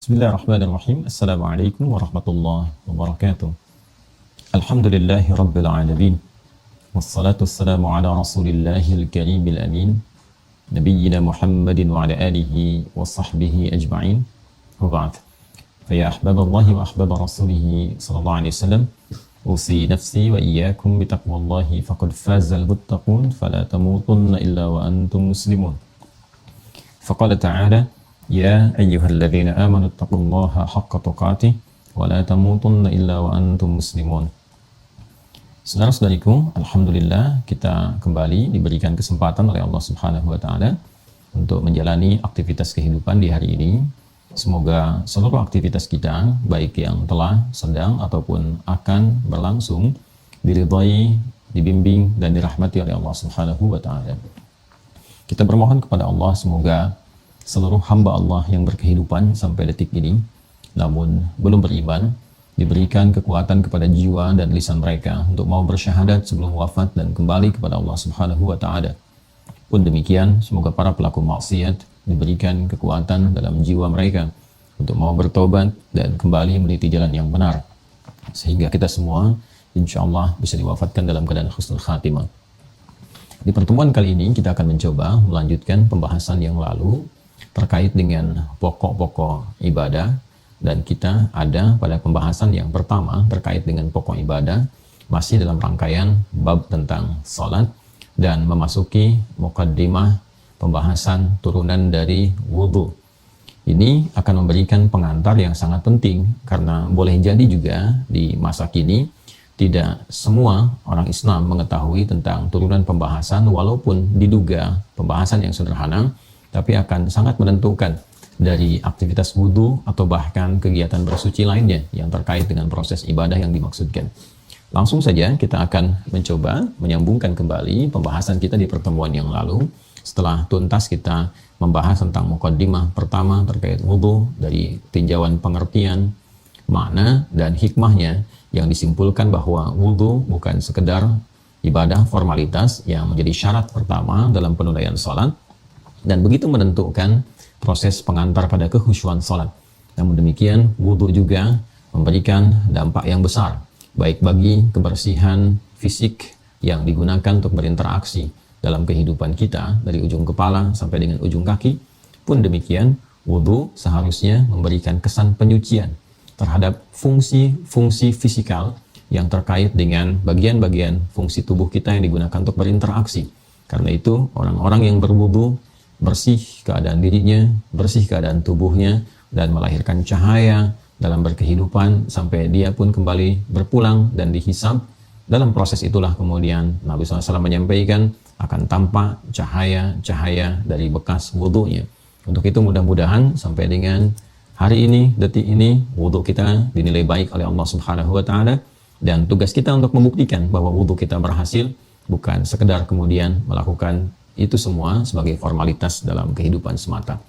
Bismillahirrahmanirrahim. Assalamualaikum warahmatullahi wabarakatuh. Alhamdulillahi rabbil alamin. Wassalatu wassalamu ala rasulillahil karimil amin. Nabiyyina Muhammadin wa ala alihi wa sahbihi ajma'in. Wa ba'd. Faya ahbaballahi wa ahbaba rasulihi sallallahu alaihi wasallam. Usi nafsi wa iyyakum bitaqwallahi faqad fazal muttaqun fala tamutunna illa wa antum muslimun. Faqala ta'ala Ya ayyuhalladzina amanu taqullaha haqqa tuqatih wa la tamutunna illa wa antum muslimun. Saudara-saudariku, alhamdulillah kita kembali diberikan kesempatan oleh Allah Subhanahu wa taala untuk menjalani aktivitas kehidupan di hari ini. Semoga seluruh aktivitas kita, baik yang telah, sedang ataupun akan berlangsung, diridhai, dibimbing dan dirahmati oleh Allah Subhanahu wa taala. Kita bermohon kepada Allah semoga seluruh hamba Allah yang berkehidupan sampai detik ini, namun belum beriman, diberikan kekuatan kepada jiwa dan lisan mereka untuk mau bersyahadat sebelum wafat dan kembali kepada Allah Subhanahu wa taala. Pun demikian, semoga para pelaku maksiat diberikan kekuatan dalam jiwa mereka untuk mau bertobat dan kembali meniti jalan yang benar, sehingga kita semua insya Allah bisa diwafatkan dalam keadaan husnul khatimah. Di pertemuan kali ini kita akan mencoba melanjutkan pembahasan yang lalu terkait dengan pokok-pokok ibadah, dan kita ada pada pembahasan yang pertama terkait dengan pokok ibadah, masih dalam rangkaian bab tentang salat dan memasuki muqaddimah pembahasan turunan dari wudhu. Ini akan memberikan pengantar yang sangat penting, karena boleh jadi juga di masa kini tidak semua orang Islam mengetahui tentang turunan pembahasan, walaupun diduga pembahasan yang sederhana, tapi akan sangat menentukan dari aktivitas wudhu atau bahkan kegiatan bersuci lainnya yang terkait dengan proses ibadah yang dimaksudkan. Langsung saja kita akan mencoba menyambungkan kembali pembahasan kita di pertemuan yang lalu, setelah tuntas kita membahas tentang muqaddimah pertama terkait wudhu dari tinjauan pengertian, makna, dan hikmahnya, yang disimpulkan bahwa wudhu bukan sekedar ibadah formalitas yang menjadi syarat pertama dalam penunaian salat, dan begitu menentukan proses pengantar pada kekhusyuan salat. Namun demikian, wudhu juga memberikan dampak yang besar, baik bagi kebersihan fisik yang digunakan untuk berinteraksi dalam kehidupan kita dari ujung kepala sampai dengan ujung kaki. Pun demikian, wudhu seharusnya memberikan kesan penyucian terhadap fungsi-fungsi fisikal yang terkait dengan bagian-bagian fungsi tubuh kita yang digunakan untuk berinteraksi. Karena itu, orang-orang yang berwudhu bersih keadaan dirinya, bersih keadaan tubuhnya, dan melahirkan cahaya dalam berkehidupan sampai dia pun kembali berpulang dan dihisab. Dalam proses itulah kemudian Nabi SAW menyampaikan akan tampak cahaya-cahaya dari bekas wudhunya. Untuk itu mudah-mudahan sampai dengan hari ini, detik ini, wudhu kita dinilai baik oleh Allah Subhanahu wa taala, dan tugas kita untuk membuktikan bahwa wudhu kita berhasil, bukan sekedar kemudian melakukan itu semua sebagai formalitas dalam kehidupan semata.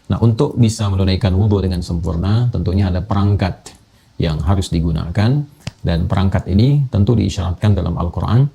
Nah, untuk bisa menunaikan wudhu dengan sempurna, tentunya ada perangkat yang harus digunakan, dan perangkat ini tentu diisyaratkan dalam Al-Quran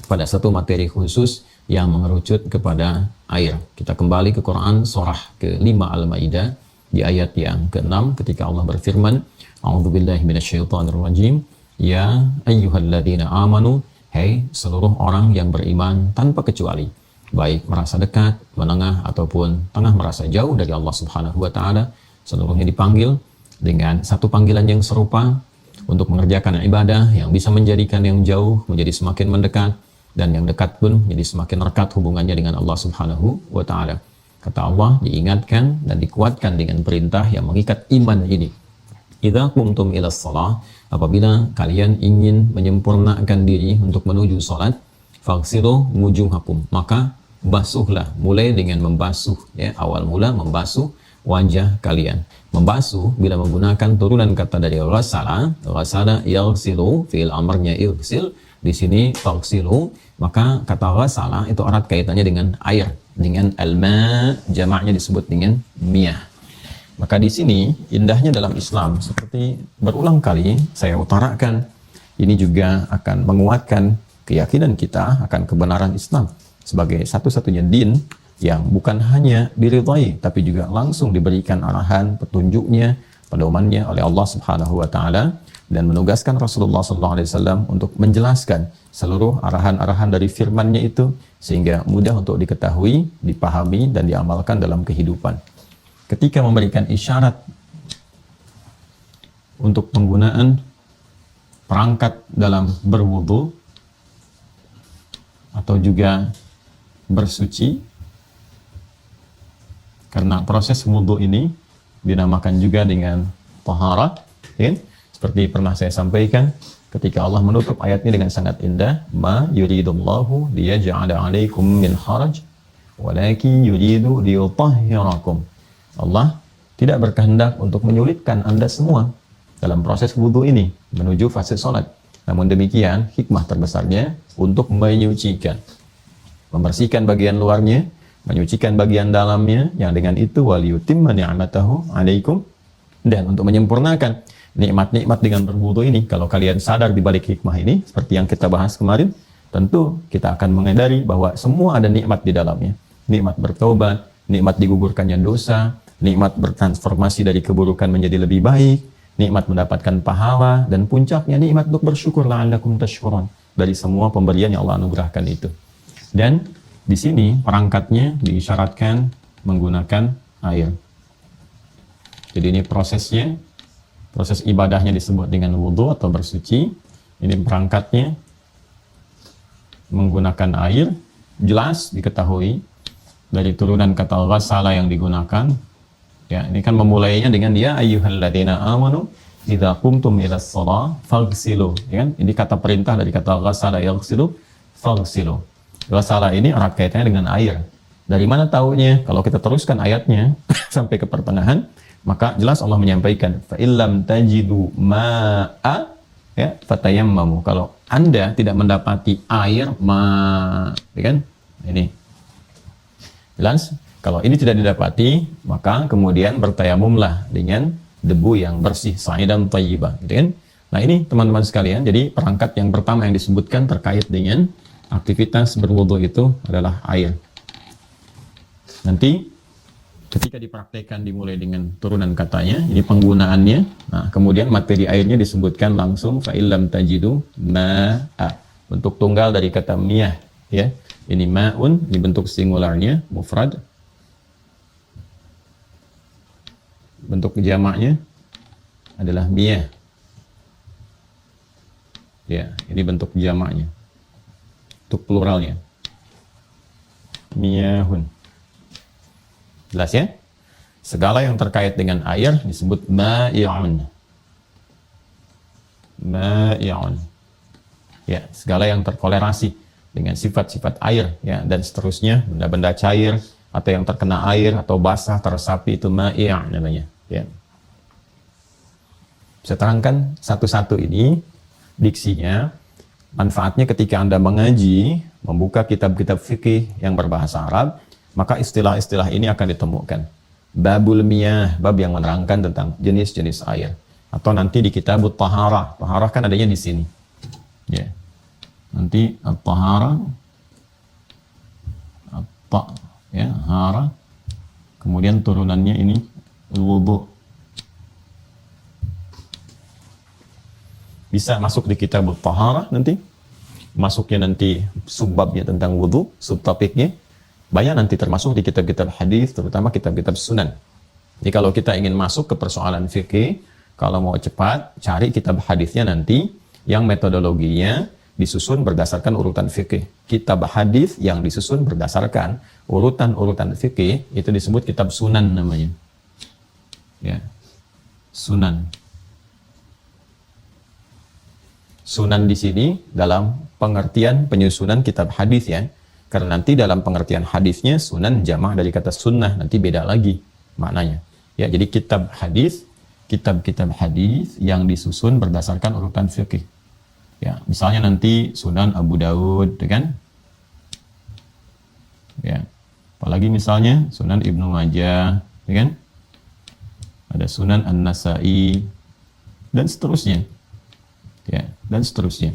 pada satu materi khusus yang mengerucut kepada air. Kita kembali ke Quran surah ke-5 Al-Maidah di ayat yang ke-6 ketika Allah berfirman, A'udzubillahi minasyaitonirrajim, Ya ayyuhalladzina amanu, hai seluruh orang yang beriman tanpa kecuali, baik merasa dekat, menengah, ataupun tengah merasa jauh dari Allah Subhanahu wa taala, seluruhnya dipanggil dengan satu panggilan yang serupa untuk mengerjakan ibadah yang bisa menjadikan yang jauh menjadi semakin mendekat, dan yang dekat pun menjadi semakin rekat hubungannya dengan Allah Subhanahu wa taala. Kata Allah, diingatkan dan dikuatkan dengan perintah yang mengikat iman ini. Idza qumtum ilas shalah, apabila kalian ingin menyempurnakan diri untuk menuju salat, faghsilu wujuhakum, maka basuhlah, mulai dengan membasuh, ya, awal mula membasuh wajah kalian. Membasuh bila menggunakan turunan kata dari ghasala yaghsilu, fi'il amarnya ighsil, di sini faghsilu, maka kata ghasala itu erat kaitannya dengan air, dengan alma, jamaknya disebut dengan miyah. Maka di sini indahnya dalam Islam, seperti berulang kali saya utarakan, ini juga akan menguatkan keyakinan kita akan kebenaran Islam sebagai satu-satunya din yang bukan hanya diridhai, tapi juga langsung diberikan arahan petunjuknya pedomannya oleh Allah Subhanahu wa taala dan menugaskan Rasulullah SAW untuk menjelaskan seluruh arahan-arahan dari firman-Nya itu sehingga mudah untuk diketahui, dipahami dan diamalkan dalam kehidupan. Ketika memberikan isyarat untuk penggunaan perangkat dalam berwudu atau juga bersuci, karena proses wudu ini dinamakan juga dengan taharah, ya? Seperti pernah saya sampaikan ketika Allah menutup ayatnya dengan sangat indah, ma yuridullahu liyaj'ala 'alaikum min haraj walakin yuridu liyutahhirakum. Allah tidak berkehendak untuk menyulitkan Anda semua dalam proses wudu ini menuju fase salat. Namun demikian, hikmah terbesarnya untuk menyucikan, membersihkan bagian luarnya, menyucikan bagian dalamnya, yang dengan itu waliyutimma ni'matahu 'alaikum, dan untuk menyempurnakan nikmat-nikmat dengan berwudu ini. Kalau kalian sadar di balik hikmah ini, seperti yang kita bahas kemarin, tentu kita akan menyadari bahwa semua ada nikmat di dalamnya. Nikmat bertobat, nikmat digugurkannya dosa, nikmat bertransformasi dari keburukan menjadi lebih baik, nikmat mendapatkan pahala, dan puncaknya nikmat untuk bersyukur la'allakum tashkurun dari semua pemberian yang Allah anugerahkan itu. Dan di sini perangkatnya diisyaratkan menggunakan air. Jadi ini prosesnya, proses ibadahnya disebut dengan wudu atau bersuci. Ini perangkatnya menggunakan air. Jelas diketahui dari turunan kata ghasala yang digunakan. Ya, ini kan memulainya dengan ya ayyuhalladzina amanu idza qumtum ilas shalah faghsilu. Ya kan? Ini kata perintah dari kata ghasala yaghsilu, faghsilu. Ghasala ini erat kaitannya dengan air. Dari mana taunya? Kalau kita teruskan ayatnya sampai ke pertengahan, maka jelas Allah menyampaikan fa illam tajidu ma'a, ya, fatayammamu. Kalau Anda tidak mendapati air, ya kan? Ini jelas. Kalau ini tidak didapati, maka kemudian bertayamumlah dengan debu yang bersih, sa'idan thayyiban, gitu kan? Nah, ini teman-teman sekalian, jadi perangkat yang pertama yang disebutkan terkait dengan aktivitas berwudu itu adalah air. Nanti ketika dipraktekkan dimulai dengan turunan katanya, ini penggunaannya. Nah, kemudian materi airnya disebutkan langsung fa illam tajidu ma'a. Bentuk tunggal dari kata miyah, ya. Ini ma'un, ini bentuk singularnya, mufrad. Bentuk jamaknya adalah miyah. Ya, ini bentuk jamaknya. Untuk pluralnya. Miyahun. Jelas ya? Segala yang terkait dengan air disebut ma'i'un. Ma'i'un. Ya, segala yang terkolerasi dengan sifat-sifat air, ya, dan seterusnya, benda-benda cair atau yang terkena air atau basah teresapi itu ma'i' namanya, ya. Saya terangkan satu-satu ini diksinya, manfaatnya ketika Anda mengaji, membuka kitab-kitab fikih yang berbahasa Arab, maka istilah-istilah ini akan ditemukan. Babul miyah, bab yang menerangkan tentang jenis-jenis air. Atau nanti di kitabut taharah. Taharah kan adanya di sini. Ya. Nanti at-taharah, ya, hara. Kemudian turunannya ini wudu. Bisa masuk di kitabut taharah nanti. Masuknya nanti subbabnya tentang wudu, subtopiknya. Banyak nanti termasuk di kitab-kitab hadis, terutama kitab-kitab sunan. Jadi kalau kita ingin masuk ke persoalan fikih, kalau mau cepat, cari kitab hadisnya nanti yang metodologinya disusun berdasarkan urutan fikih. Kitab hadis yang disusun berdasarkan urutan-urutan fikih itu disebut kitab sunan namanya. Ya. Sunan. Sunan di sini dalam pengertian penyusunan kitab hadis, ya. Karena nanti dalam pengertian hadisnya sunan jamak dari kata sunnah, nanti beda lagi maknanya. Ya, jadi kitab hadis, kitab-kitab hadis yang disusun berdasarkan urutan fikih. Ya, misalnya nanti Sunan Abu Daud, kan? Ya. Apalagi misalnya Sunan Ibnu Majah, kan? Ada Sunan An-Nasa'i dan seterusnya. Ya, dan seterusnya.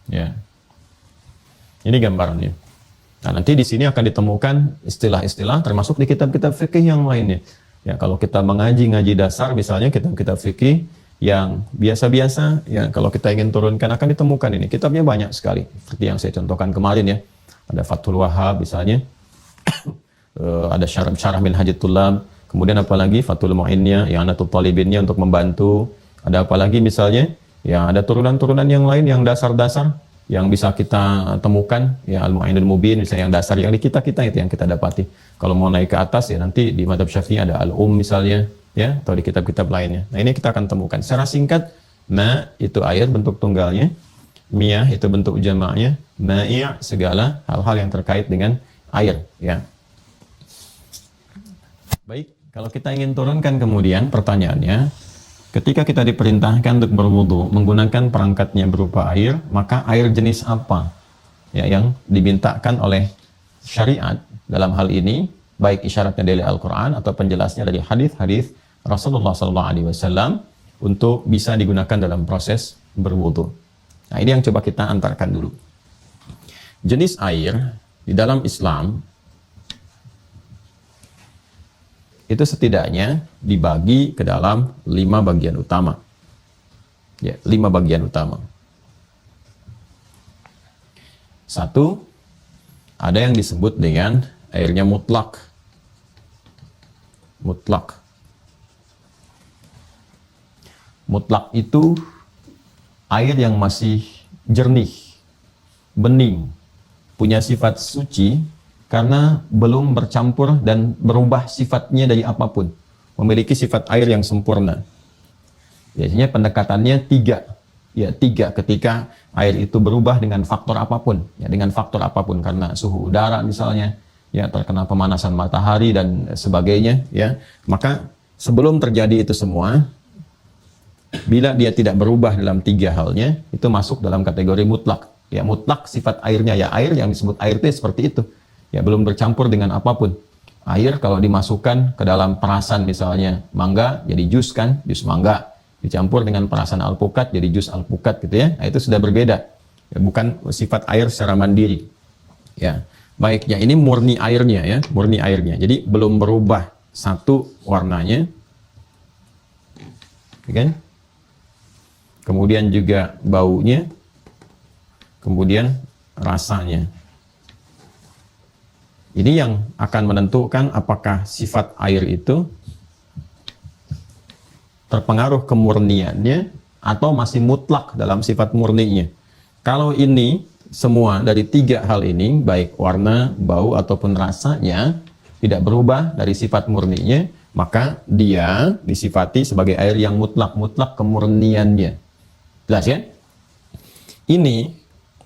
Ya. Ini gambarannya. Nah, nanti di sini akan ditemukan istilah-istilah termasuk di kitab-kitab fikih yang lainnya. Ya, kalau kita ngaji dasar misalnya kitab-kitab fikih yang biasa-biasa, ya kalau kita ingin turunkan akan ditemukan ini. Kitabnya banyak sekali. Seperti yang saya contohkan kemarin ya. Ada Fathul Wahhab misalnya. Ada syarah Minhajut Thullab. Kemudian apalagi Fathul Mu'innya, yang Anatul Talibinnya untuk membantu. Ada apalagi misalnya, ya ada turunan-turunan yang lain yang dasar-dasar yang bisa kita temukan, ya Al-Mu'inul Mubin misalnya yang dasar yang di kita-kita itu yang kita dapati. Kalau mau naik ke atas ya nanti di Madzhab Syafi'i ada misalnya, ya atau di kitab-kitab lainnya. Nah, ini kita akan temukan. Secara singkat, ma itu air bentuk tunggalnya, miyah itu bentuk jamaknya, ma'i' segala hal-hal yang terkait dengan air, ya. Baik, kalau kita ingin turunkan kemudian pertanyaannya, ketika kita diperintahkan untuk berwudu menggunakan perangkatnya berupa air, maka air jenis apa ya yang dimintakan oleh syariat dalam hal ini, baik isyaratnya dari Al-Quran atau penjelasnya dari hadis-hadis Rasulullah SAW untuk bisa digunakan dalam proses berwudu. Nah, ini yang coba kita antarkan dulu. Jenis air di dalam Islam itu setidaknya dibagi ke dalam 5 bagian utama. Ya, 5 bagian utama. 1, ada yang disebut dengan airnya mutlak. Mutlak. Mutlak itu air yang masih jernih, bening, punya sifat suci, karena belum bercampur dan berubah sifatnya dari apapun, memiliki sifat air yang sempurna. Biasanya pendekatannya 3, ya 3 ketika air itu berubah dengan faktor apapun, ya dengan faktor apapun, karena suhu udara misalnya, ya terkena pemanasan matahari dan sebagainya, ya maka sebelum terjadi itu semua, bila dia tidak berubah dalam 3 halnya, itu masuk dalam kategori mutlak. Ya mutlak sifat airnya, ya air yang disebut air itu seperti itu. Ya belum bercampur dengan apapun. Air kalau dimasukkan ke dalam perasan misalnya mangga jadi jus kan, jus mangga, dicampur dengan perasan alpukat jadi jus alpukat gitu ya. Nah, itu sudah berbeda. Ya, bukan sifat air secara mandiri. Ya, baiknya ini murni airnya ya, murni airnya. Jadi belum berubah satu warnanya. Kan? Kemudian juga baunya, kemudian rasanya. Ini yang akan menentukan apakah sifat air itu terpengaruh kemurniannya atau masih mutlak dalam sifat murninya. Kalau ini semua dari 3 hal ini, baik warna, bau ataupun rasanya tidak berubah dari sifat murninya, maka dia disifati sebagai air yang mutlak kemurniannya. Jelas ya? Ini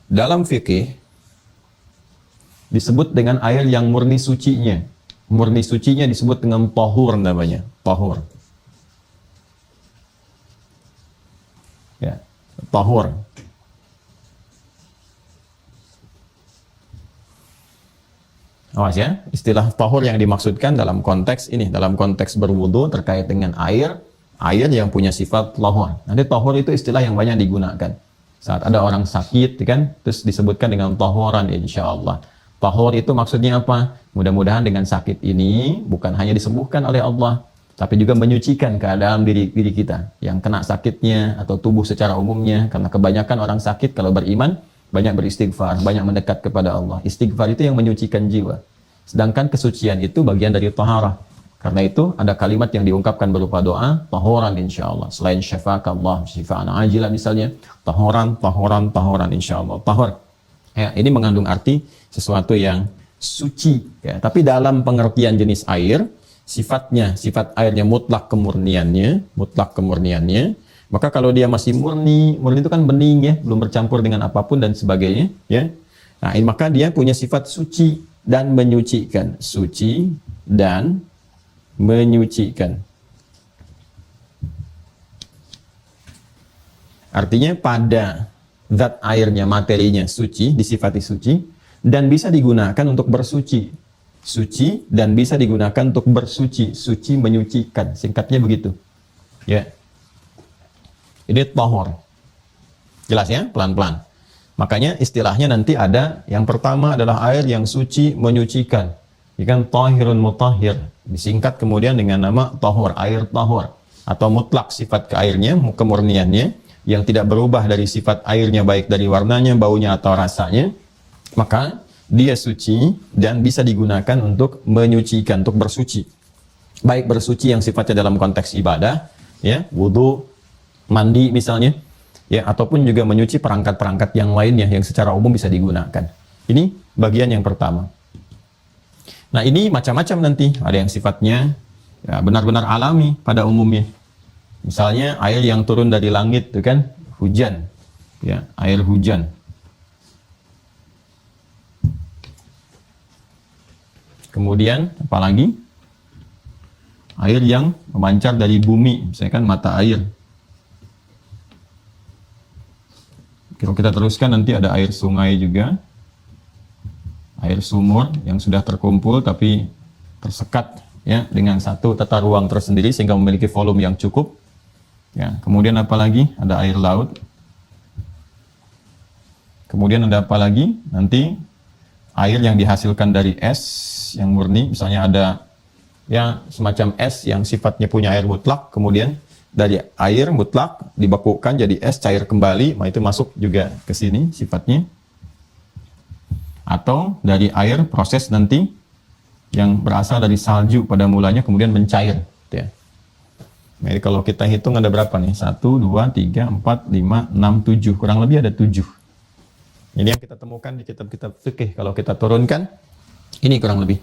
dalam fikih disebut dengan air yang murni sucinya. Murni sucinya disebut dengan tahur namanya. Tahur. Ya, tahur. Awas ya, istilah tahur yang dimaksudkan dalam konteks ini, dalam konteks berwudu terkait dengan air yang punya sifat tahur. Nanti tahur itu istilah yang banyak digunakan. Saat ada orang sakit, kan, terus disebutkan dengan tahuran insya Allah. Tahur itu maksudnya apa? Mudah-mudahan dengan sakit ini bukan hanya disembuhkan oleh Allah, tapi juga menyucikan keadaan diri kita yang kena sakitnya atau tubuh secara umumnya. Karena kebanyakan orang sakit kalau beriman banyak beristighfar, banyak mendekat kepada Allah. Istighfar itu yang menyucikan jiwa. Sedangkan kesucian itu bagian dari taharah. Karena itu ada kalimat yang diungkapkan berupa doa, tahuran insya Allah. Selain syafaakallah, syifaan ajilah misalnya, tahuran insya Allah. Tahur. Ya, ini mengandung arti sesuatu yang suci. Ya. Tapi dalam pengertian jenis air, sifat airnya mutlak kemurniannya, maka kalau dia masih murni itu kan bening ya, belum bercampur dengan apapun dan sebagainya. Ya. Nah, maka dia punya sifat suci dan menyucikan. Suci dan menyucikan. Artinya pada zat airnya, materinya suci, disifati suci, dan bisa digunakan untuk bersuci. Suci dan bisa digunakan untuk bersuci. Suci menyucikan, singkatnya begitu. Ya. Ini tahur. Jelas ya? Pelan-pelan. Makanya istilahnya nanti ada, yang pertama adalah air yang suci menyucikan. Ikan tahirun mutahhir. disingkat kemudian dengan nama tahur, air tahur, atau mutlak sifat airnya, kemurniannya, yang tidak berubah dari sifat airnya baik dari warnanya, baunya atau rasanya, maka dia suci dan bisa digunakan untuk menyucikan, untuk bersuci. Baik bersuci yang sifatnya dalam konteks ibadah, ya, wudu, mandi misalnya, ya, ataupun juga menyuci perangkat-perangkat yang lainnya yang secara umum bisa digunakan. Ini bagian yang pertama. Nah, ini macam-macam nanti. Ada yang sifatnya ya, benar-benar alami pada umumnya. Misalnya air yang turun dari langit, itu kan hujan, ya, air hujan. Kemudian apalagi air yang memancar dari bumi, misalnya kan mata air. Kalau kita teruskan nanti ada air sungai juga, air sumur yang sudah terkumpul tapi tersekat ya dengan satu tata ruang tersendiri sehingga memiliki volume yang cukup. Ya, kemudian apa lagi? Ada air laut. Kemudian ada apa lagi? Nanti air yang dihasilkan dari es yang murni, misalnya ada ya semacam es yang sifatnya punya air mutlak, kemudian dari air mutlak dibekukan jadi es cair kembali, nah itu masuk juga ke sini sifatnya. Atau dari air proses nanti yang berasal dari salju pada mulanya kemudian mencair, ya. Jadi kalau kita hitung ada berapa nih? 1, 2, 3, 4, 5, 6, 7. Kurang lebih ada 7. Ini yang kita temukan di kitab-kitab fikih. Kalau kita turunkan, ini kurang lebih.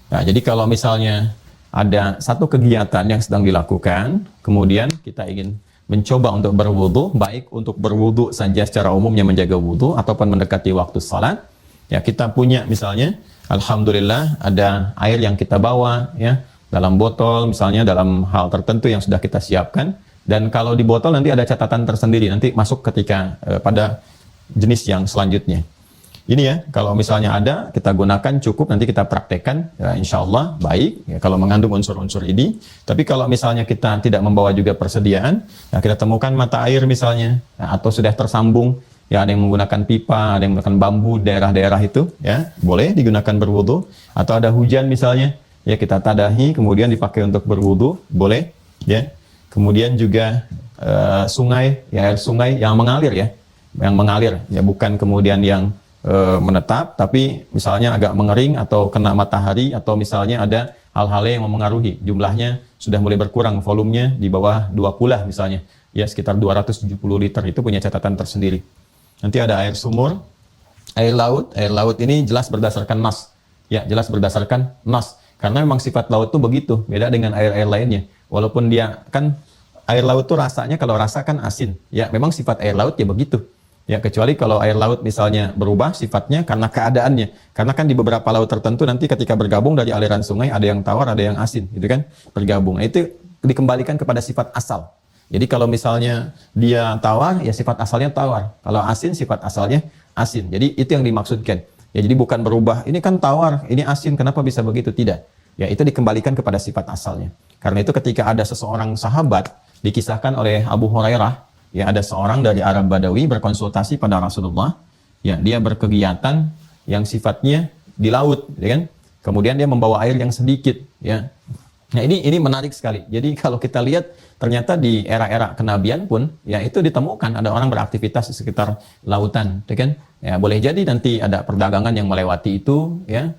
Nah, jadi kalau misalnya ada satu kegiatan yang sedang dilakukan, kemudian kita ingin mencoba untuk berwudu, baik untuk berwudu saja secara umumnya menjaga wudu, ataupun mendekati waktu salat, ya kita punya misalnya, alhamdulillah ada air yang kita bawa, ya, dalam botol misalnya dalam hal tertentu yang sudah kita siapkan, dan kalau di botol nanti ada catatan tersendiri nanti masuk ketika pada jenis yang selanjutnya. Ini ya, kalau misalnya ada kita gunakan cukup, nanti kita praktekkan ya, insya Allah baik ya, kalau mengandung unsur-unsur ini. Tapi kalau misalnya kita tidak membawa juga persediaan, ya kita temukan mata air misalnya ya, atau sudah tersambung ya, ada yang menggunakan pipa, ada yang menggunakan bambu daerah-daerah itu ya, boleh digunakan berwudu. Atau ada hujan misalnya ya, kita tadahi kemudian dipakai untuk berwudu, boleh ya. Kemudian juga sungai ya, air sungai yang mengalir ya, ya, bukan kemudian yang menetap, tapi misalnya agak mengering atau kena matahari, atau misalnya ada hal-hal yang mempengaruhi jumlahnya sudah mulai berkurang, volumenya di bawah 2 kulah misalnya ya, sekitar 270 liter, itu punya catatan tersendiri. Nanti ada air sumur, air laut ini jelas berdasarkan nas ya, jelas berdasarkan nas. Karena memang sifat laut tuh begitu, beda dengan air-air lainnya. Walaupun dia kan air laut tuh rasanya, kalau rasa kan asin. Ya, memang sifat air laut ya begitu. Ya, kecuali kalau air laut misalnya berubah sifatnya karena keadaannya. Karena kan di beberapa laut tertentu nanti ketika bergabung dari aliran sungai ada yang tawar, ada yang asin, gitu kan? Bergabung. Nah, itu dikembalikan kepada sifat asal. Jadi kalau misalnya dia tawar, ya sifat asalnya tawar. Kalau asin, sifat asalnya asin. Jadi itu yang dimaksudkan. Ya, jadi bukan berubah, ini kan tawar, ini asin, kenapa bisa begitu? Tidak. Ya, itu dikembalikan kepada sifat asalnya. Karena itu ketika ada seseorang sahabat, dikisahkan oleh Abu Hurairah, ya ada seorang dari Arab Badawi berkonsultasi pada Rasulullah, ya dia berkegiatan yang sifatnya di laut, ya kan? Kemudian dia membawa air yang sedikit, ya. Nah, ini menarik sekali. Jadi kalau kita lihat ternyata di era-era kenabian pun ya itu ditemukan ada orang beraktivitas di sekitar lautan, ya kan? Ya, boleh jadi nanti ada perdagangan yang melewati itu ya,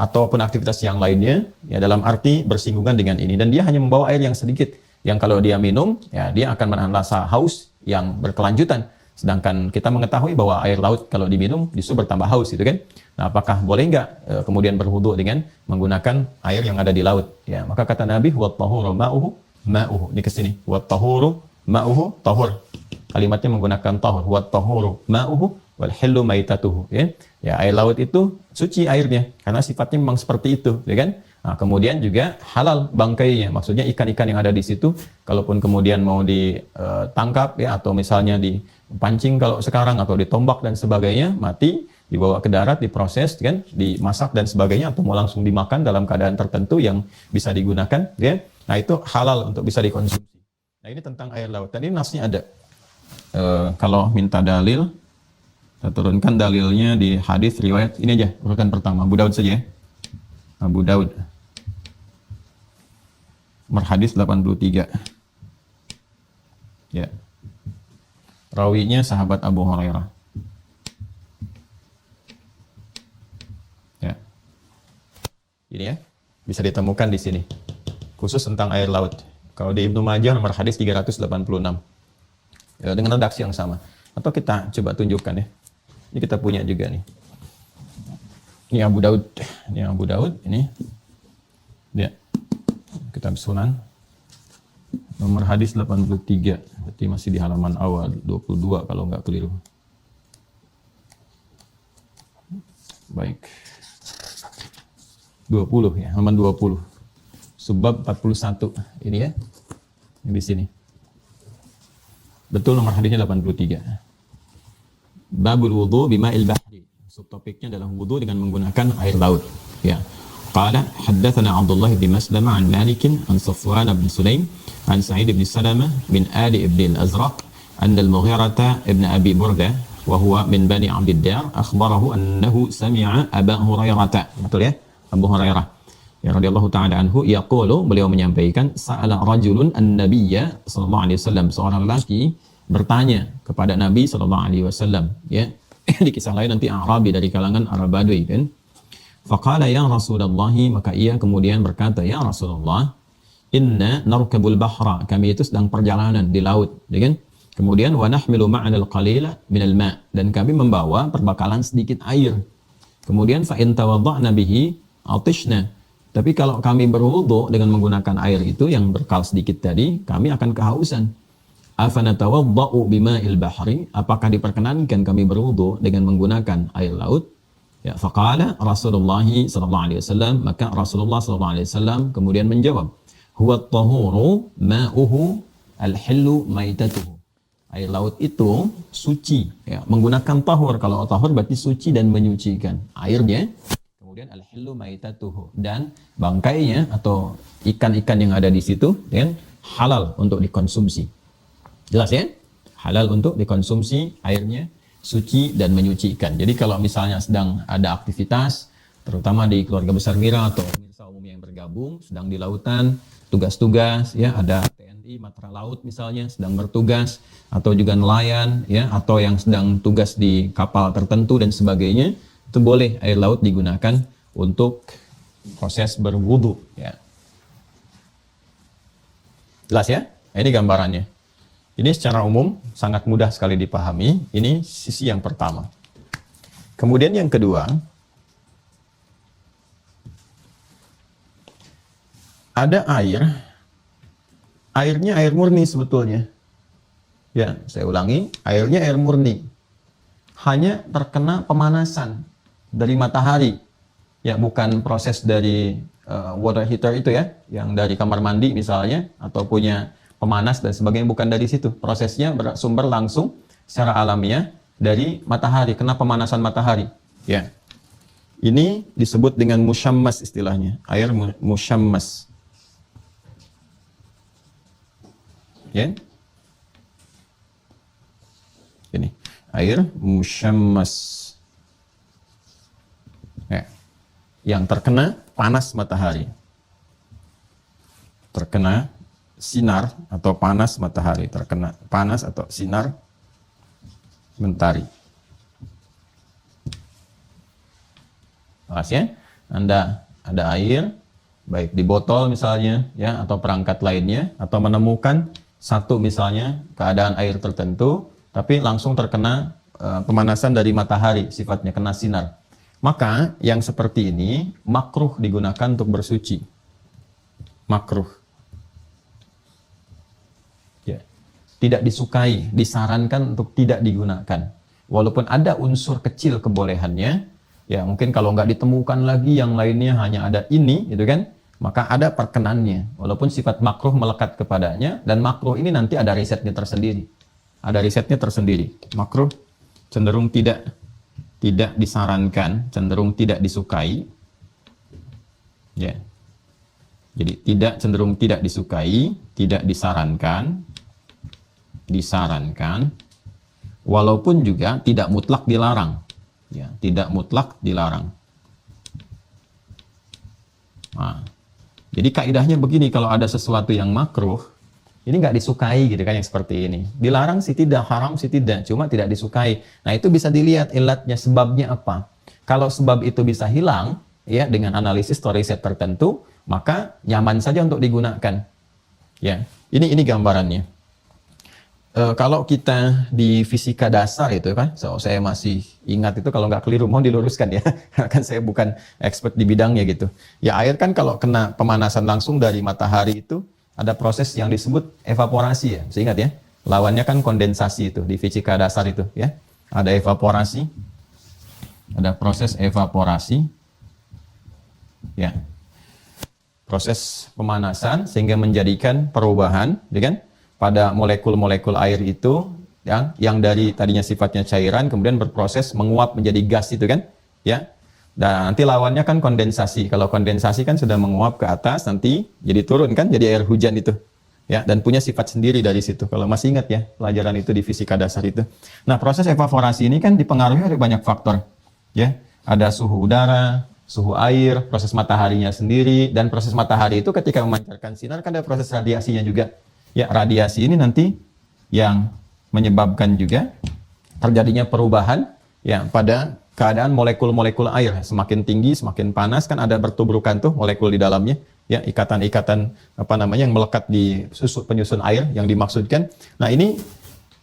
ataupun aktivitas yang lainnya ya, dalam arti bersinggungan dengan ini, dan dia hanya membawa air yang sedikit yang kalau dia minum ya dia akan menahan rasa haus yang berkelanjutan. Sedangkan kita mengetahui bahwa air laut kalau diminum justru bertambah haus, gitu kan? Nah, apakah boleh nggak kemudian berwudu dengan menggunakan air yang ada di laut? Ya, maka kata Nabi, "Wat tahuru ma'uhu ma'uhu." Ini ke sini, "Wat tahuru ma'uhu tahur." Kalimatnya menggunakan tahur, "Wat tahuru ma'uhu wal hillu maitatuhu." Ya. Ya, air laut itu suci airnya karena sifatnya memang seperti itu, ya kan? Nah, kemudian juga halal bangkainya, maksudnya ikan-ikan yang ada di situ, kalaupun kemudian mau ditangkap ya, atau misalnya dipancing kalau sekarang, atau ditombak dan sebagainya, mati, dibawa ke darat, diproses, kan, dimasak dan sebagainya, atau mau langsung dimakan dalam keadaan tertentu yang bisa digunakan, ya. Nah, itu halal untuk bisa dikonsumsi. Nah, ini tentang air laut. Dan ini nasnya ada. Kalau minta dalil, kita turunkan dalilnya di hadis riwayat ini aja, urutan pertama, Abu Daud saja ya. Abu Daud. Nomor hadis 83. Ya. Rawinya sahabat Abu Hurairah. Ya. Ini ya, bisa ditemukan di sini. Khusus tentang air laut. Kalau di Ibnu Majah nomor hadis 386. Ya, dengan redaksi yang sama. Atau kita coba tunjukkan ya. Ini kita punya juga nih. Ini Abu Daud. Ini Abu Daud ini. Ya. Kitab Sunan. Nomor hadis 83. Berarti masih di halaman awal 22 kalau nggak keliru. Baik. 20 ya, halaman 20. Subbab 41. Ini ya. Ini di sini. Betul, nomor hadisnya 83. Babul wudu bima'il bahri. Subtopiknya adalah wudu dengan menggunakan air laut. Ya. Qala haddatsana Abdullah bin Maslama an Malik an Safwan bin Sulaim an Sa'id bin Salamah min Ali ibn al-Azraq anna al-Mughirah ibn Abi Burdah wa huwa min Bani Abdiddar akhbarahu annahu sami'a Aba Hurairah. Betul ya? Abu Hurairah ya radhiyallahu taala anhu yaqulu, beliau menyampaikan, sa'ala rajulun an-nabiyya sallallahu alaihi wasallam, seorang lelaki bertanya kepada Nabi sallallahu alaihi wasallam, ya. Di kisah lain nanti Arabi dari kalangan Arab Badui kan. Faqala ya Rasulullah, maka ia kemudian berkata, ya Rasulullah, inna narkabul bahra, kami itu sedang perjalanan di laut, ya kan? Kemudian wa nahmilu ma'ana al-qalila minal ma', dan kami membawa perbekalan sedikit air. Kemudian fa in tawadda'na bihi atishna, tapi kalau kami berwudu dengan menggunakan air itu yang berbekal sedikit tadi, kami akan kehausan. Afanatawadda'u bima'il bahri, apakah diperkenankan kami berwudu dengan menggunakan air laut? Ya, faqala Rasulullah sallallahu alaihi wasallam, maka Rasulullah sallallahu alaihi wasallam kemudian menjawab, huwa at-tahuru ma'uhu al-hillu maitatuhu. Air laut itu suci, ya, menggunakan tahur. Kalau tahur berarti suci dan menyucikan airnya. Kemudian al-hillu maitatuhu, dan bangkainya atau ikan-ikan yang ada di situ dan halal untuk dikonsumsi. Jelas ya? Halal untuk dikonsumsi, airnya suci dan menyucikan. Jadi kalau misalnya sedang ada aktivitas, terutama di keluarga besar Mira atau pemirsa umum yang bergabung, sedang di lautan, tugas-tugas, ya, ada TNI, Matra Laut misalnya, sedang bertugas, atau juga nelayan, ya, atau yang sedang tugas di kapal tertentu dan sebagainya, itu boleh air laut digunakan untuk proses berwudu, ya. Jelas ya? Ini gambarannya. Ini secara umum sangat mudah sekali dipahami. Ini sisi yang pertama. Kemudian yang kedua, ada air. Airnya air murni sebetulnya. Ya, saya ulangi, airnya air murni. Hanya terkena pemanasan dari matahari. Ya, bukan proses dari water heater itu ya, yang dari kamar mandi misalnya, atau punya pemanas dan sebagainya, bukan dari situ. Prosesnya bersumber langsung secara alamiah dari matahari, kena pemanasan matahari. Ya. Ini disebut dengan musyammas istilahnya, air musyammas. Ya. Ini air musyammas. Ya. Yang terkena panas matahari. Terkena sinar atau panas matahari, terkena panas atau sinar mentari. Jelas ya? Anda ada air, baik di botol misalnya, ya, atau perangkat lainnya, atau menemukan satu misalnya keadaan air tertentu, tapi langsung terkena pemanasan dari matahari, sifatnya kena sinar. Maka yang seperti ini makruh digunakan untuk bersuci. Makruh. Tidak disukai, disarankan untuk tidak digunakan. Walaupun ada unsur kecil kebolehannya, ya mungkin kalau nggak ditemukan lagi yang lainnya hanya ada ini, gitu kan, maka ada perkenannya. Walaupun sifat makruh melekat kepadanya, dan makruh ini nanti ada risetnya tersendiri. Ada risetnya tersendiri. Makruh cenderung tidak disarankan, cenderung tidak disukai. Ya. Jadi cenderung tidak disukai, tidak disarankan, walaupun juga tidak mutlak dilarang, ya, tidak mutlak dilarang. Nah, Jadi kaidahnya begini, kalau ada sesuatu yang makruh, ini nggak disukai gitu kan, yang seperti ini. Dilarang sih tidak, haram sih tidak, cuma tidak disukai. Nah itu bisa dilihat ilatnya, sebabnya apa. Kalau sebab itu bisa hilang, ya dengan analisis atau riset tertentu, maka nyaman saja untuk digunakan. Ya, ini gambarannya. Kalau kita di fisika dasar itu kan, saya masih ingat itu, kalau nggak keliru mohon diluruskan ya, kan saya bukan expert di bidangnya gitu. Ya air kan kalau kena pemanasan langsung dari matahari itu ada proses yang disebut evaporasi ya, saya ingat ya. Lawannya kan kondensasi itu di fisika dasar itu ya. Ada evaporasi, ada proses evaporasi, ya. Proses pemanasan sehingga menjadikan perubahan, ya kan? Pada molekul-molekul air itu yang dari tadinya sifatnya cairan kemudian berproses menguap menjadi gas itu kan ya. Dan nanti lawannya kan kondensasi. Kalau kondensasi kan sudah menguap ke atas, nanti jadi turun kan, jadi air hujan itu ya, dan punya sifat sendiri dari situ. Kalau masih ingat ya pelajaran itu di fisika dasar itu. Nah proses evaporasi ini kan dipengaruhi oleh banyak faktor ya. Ada suhu udara, suhu air, proses mataharinya sendiri, dan proses matahari itu ketika memancarkan sinar kan ada proses radiasinya juga. Ya, radiasi ini nanti yang menyebabkan juga terjadinya perubahan ya pada keadaan molekul-molekul air. Semakin tinggi, semakin panas kan ada bertubrukan tuh molekul di dalamnya. Ya, ikatan-ikatan yang melekat di penyusun air yang dimaksudkan. Nah, ini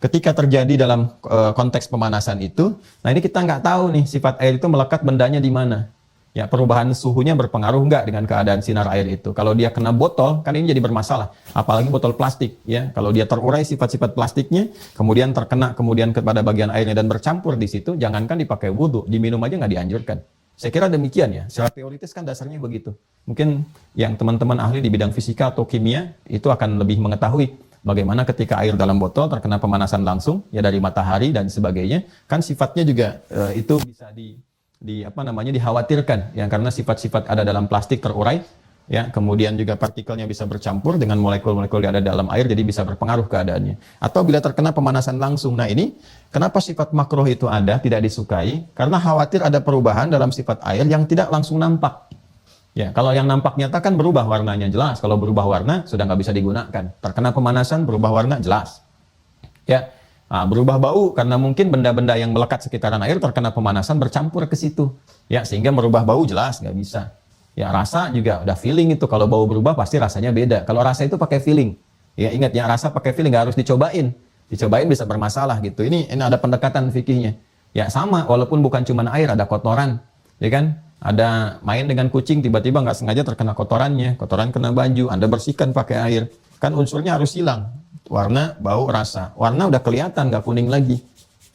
ketika terjadi dalam konteks pemanasan itu, nah ini kita nggak tahu nih sifat air itu melekat bendanya di mana. Ya, perubahan suhunya berpengaruh nggak dengan keadaan sinar air itu. Kalau dia kena botol, kan ini jadi bermasalah. Apalagi botol plastik, ya. Kalau dia terurai sifat-sifat plastiknya, kemudian terkena kemudian kepada bagian airnya dan bercampur di situ, jangankan dipakai wudhu, diminum aja nggak dianjurkan. Saya kira demikian ya. Secara teoritis kan dasarnya begitu. Mungkin yang teman-teman ahli di bidang fisika atau kimia itu akan lebih mengetahui bagaimana ketika air dalam botol terkena pemanasan langsung, ya dari matahari dan sebagainya, kan sifatnya juga itu bisa dikhawatirkan ya, karena sifat-sifat ada dalam plastik terurai ya, kemudian juga partikelnya bisa bercampur dengan molekul-molekul yang ada dalam air, jadi bisa berpengaruh keadaannya. Atau bila terkena pemanasan langsung. Nah ini kenapa sifat makruh itu ada, tidak disukai, karena khawatir ada perubahan dalam sifat air yang tidak langsung nampak ya. Kalau yang nampak nyata kan berubah warnanya jelas, kalau berubah warna sudah nggak bisa digunakan. Terkena pemanasan berubah warna jelas ya. Nah, berubah bau karena mungkin benda-benda yang melekat sekitaran air terkena pemanasan bercampur ke situ ya, sehingga merubah bau jelas nggak bisa ya. Rasa juga udah feeling itu, kalau bau berubah pasti rasanya beda. Kalau rasa itu pakai feeling ya, ingat ya, rasa pakai feeling, nggak harus dicobain bisa bermasalah gitu. Ini ada pendekatan fikihnya ya. Sama walaupun bukan cuma air, ada kotoran ya kan, ada main dengan kucing tiba-tiba nggak sengaja terkena kotorannya, kotoran kena baju, Anda bersihkan pakai air, kan unsurnya harus hilang. Warna, bau, rasa. Warna udah kelihatan, nggak kuning lagi.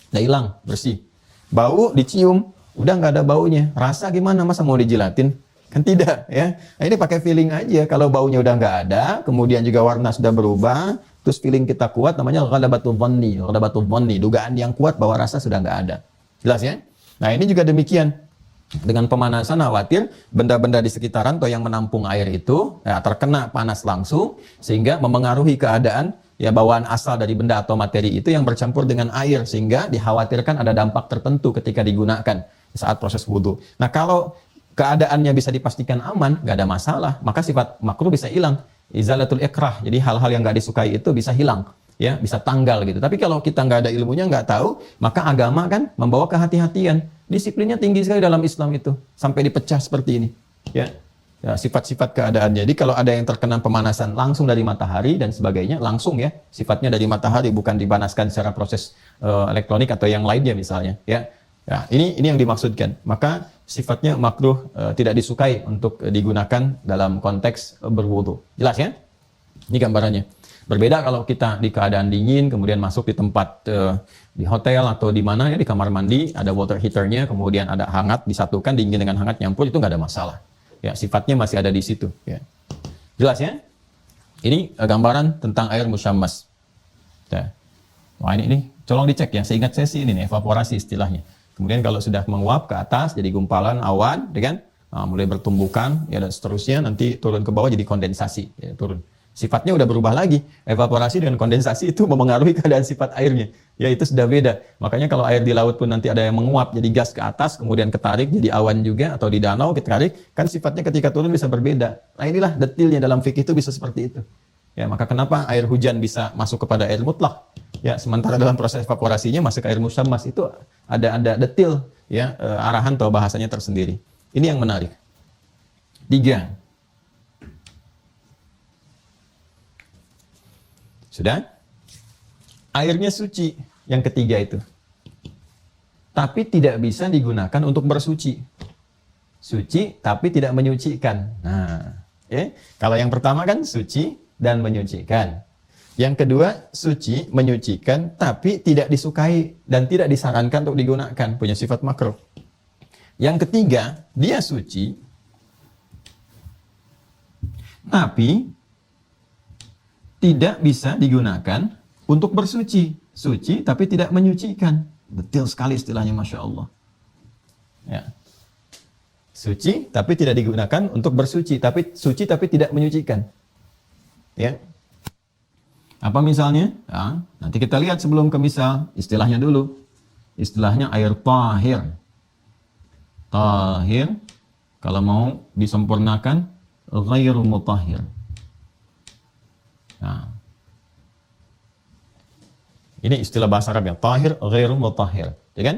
Udah hilang, bersih. Bau, dicium, udah nggak ada baunya. Rasa gimana, masa mau dijilatin? Kan tidak, ya. Nah, ini pakai feeling aja. Kalau baunya udah nggak ada, kemudian juga warna sudah berubah, terus feeling kita kuat, namanya ghalabatul dhanni. Ghalabatul dhanni, dugaan yang kuat bahwa rasa sudah nggak ada. Jelas ya? Nah, ini juga demikian. Dengan pemanasan khawatir benda-benda di sekitaran atau yang menampung air itu ya, terkena panas langsung, sehingga memengaruhi keadaan ya, bawaan asal dari benda atau materi itu yang bercampur dengan air, sehingga dikhawatirkan ada dampak tertentu ketika digunakan saat proses wudhu. Nah kalau keadaannya bisa dipastikan aman, nggak ada masalah, maka sifat makruh bisa hilang. Izalatul ikrah, jadi hal-hal yang nggak disukai itu bisa hilang, ya bisa tanggal gitu. Tapi kalau kita nggak ada ilmunya, nggak tahu, maka agama kan membawa kehati-hatian. Disiplinnya tinggi sekali dalam Islam itu, sampai dipecah seperti ini. Ya, sifat-sifat keadaan. Jadi kalau ada yang terkena pemanasan langsung dari matahari dan sebagainya, langsung ya, sifatnya dari matahari, bukan dipanaskan secara proses elektronik atau yang lainnya misalnya. Ya, ini yang dimaksudkan. Maka sifatnya makruh, tidak disukai untuk digunakan dalam konteks berwudu. Jelas ya? Ini gambarannya. Berbeda kalau kita di keadaan dingin, kemudian masuk di tempat di hotel atau di mana ya, di kamar mandi, ada water heaternya, kemudian ada hangat disatukan, dingin dengan hangat nyampur, itu nggak ada masalah. Ya, sifatnya masih ada di situ. Ya. Jelas ya? Ini gambaran tentang air musyammas. Ya. Wah ini tolong dicek ya. Seingat saya sih ini nih, evaporasi istilahnya. Kemudian kalau sudah menguap ke atas, jadi gumpalan awan, ya kan? Nah, mulai bertumbukan, ya dan seterusnya, nanti turun ke bawah jadi kondensasi, ya, turun. Sifatnya udah berubah lagi. Evaporasi dengan kondensasi itu memengaruhi keadaan sifat airnya. Ya itu sudah beda. Makanya kalau air di laut pun nanti ada yang menguap jadi gas ke atas, kemudian ketarik jadi awan juga, atau di danau ketarik, kan sifatnya ketika turun bisa berbeda. Nah inilah detailnya dalam fikih itu bisa seperti itu. Ya maka kenapa air hujan bisa masuk kepada air mutlak? Ya sementara dalam proses evaporasinya masuk ke air musammas itu ada detail ya arahan atau bahasanya tersendiri. Ini yang menarik. 3. Sudah? Airnya suci. Yang ketiga itu. Tapi tidak bisa digunakan untuk bersuci. Suci tapi tidak menyucikan. Nah, kalau yang pertama kan suci dan menyucikan. Yang kedua, suci, menyucikan, tapi tidak disukai dan tidak disarankan untuk digunakan. Punya sifat makruh. Yang ketiga, dia suci, tapi tidak bisa digunakan untuk bersuci. Suci tapi tidak menyucikan. Detail sekali istilahnya, Masya Allah. Ya. Suci tapi tidak digunakan untuk bersuci. Tapi suci tapi tidak menyucikan. Ya. Apa misalnya? Ya, nanti kita lihat sebelum ke misal. Istilahnya dulu. Istilahnya air tahir. Tahir. Kalau mau disempurnakan, ghairu mutahhir. Nah. Ini istilah bahasa Arab yang tahir, ghairu mutahhir. Ya kan?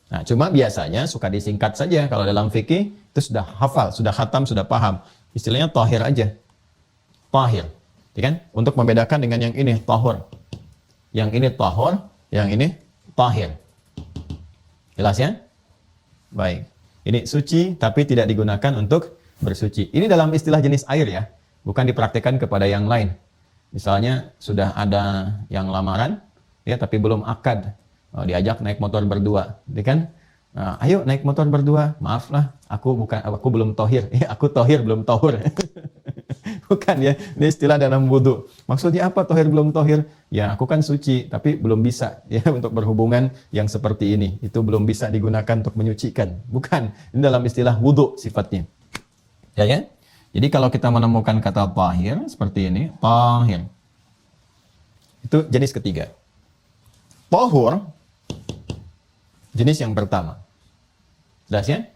Nah, cuma biasanya suka disingkat saja. Kalau dalam fikih, itu sudah hafal, sudah khatam, sudah paham. Istilahnya tahir aja. Tahir. Ya kan? Untuk membedakan dengan yang ini, tahur. Yang ini tahur, yang ini tahir. Jelas ya? Baik. Ini suci, tapi tidak digunakan untuk bersuci. Ini dalam istilah jenis air ya. Bukan dipraktikkan kepada yang lain. Misalnya sudah ada yang lamaran, ya tapi belum akad, diajak naik motor berdua, ya kan? Nah, ayo naik motor berdua. Maaflah, aku belum tohir. Ya, aku tohir belum tohur. Bukan ya, ini istilah dalam wudu. Maksudnya apa tohir belum tohir? Ya aku kan suci, tapi belum bisa ya untuk berhubungan yang seperti ini. Itu belum bisa digunakan untuk menyucikan. Bukan, ini dalam istilah wudu sifatnya. Ya ya. Jadi kalau kita menemukan kata tahir seperti ini, tahir. Itu jenis ketiga. Tahur, jenis yang pertama. Jelas ya?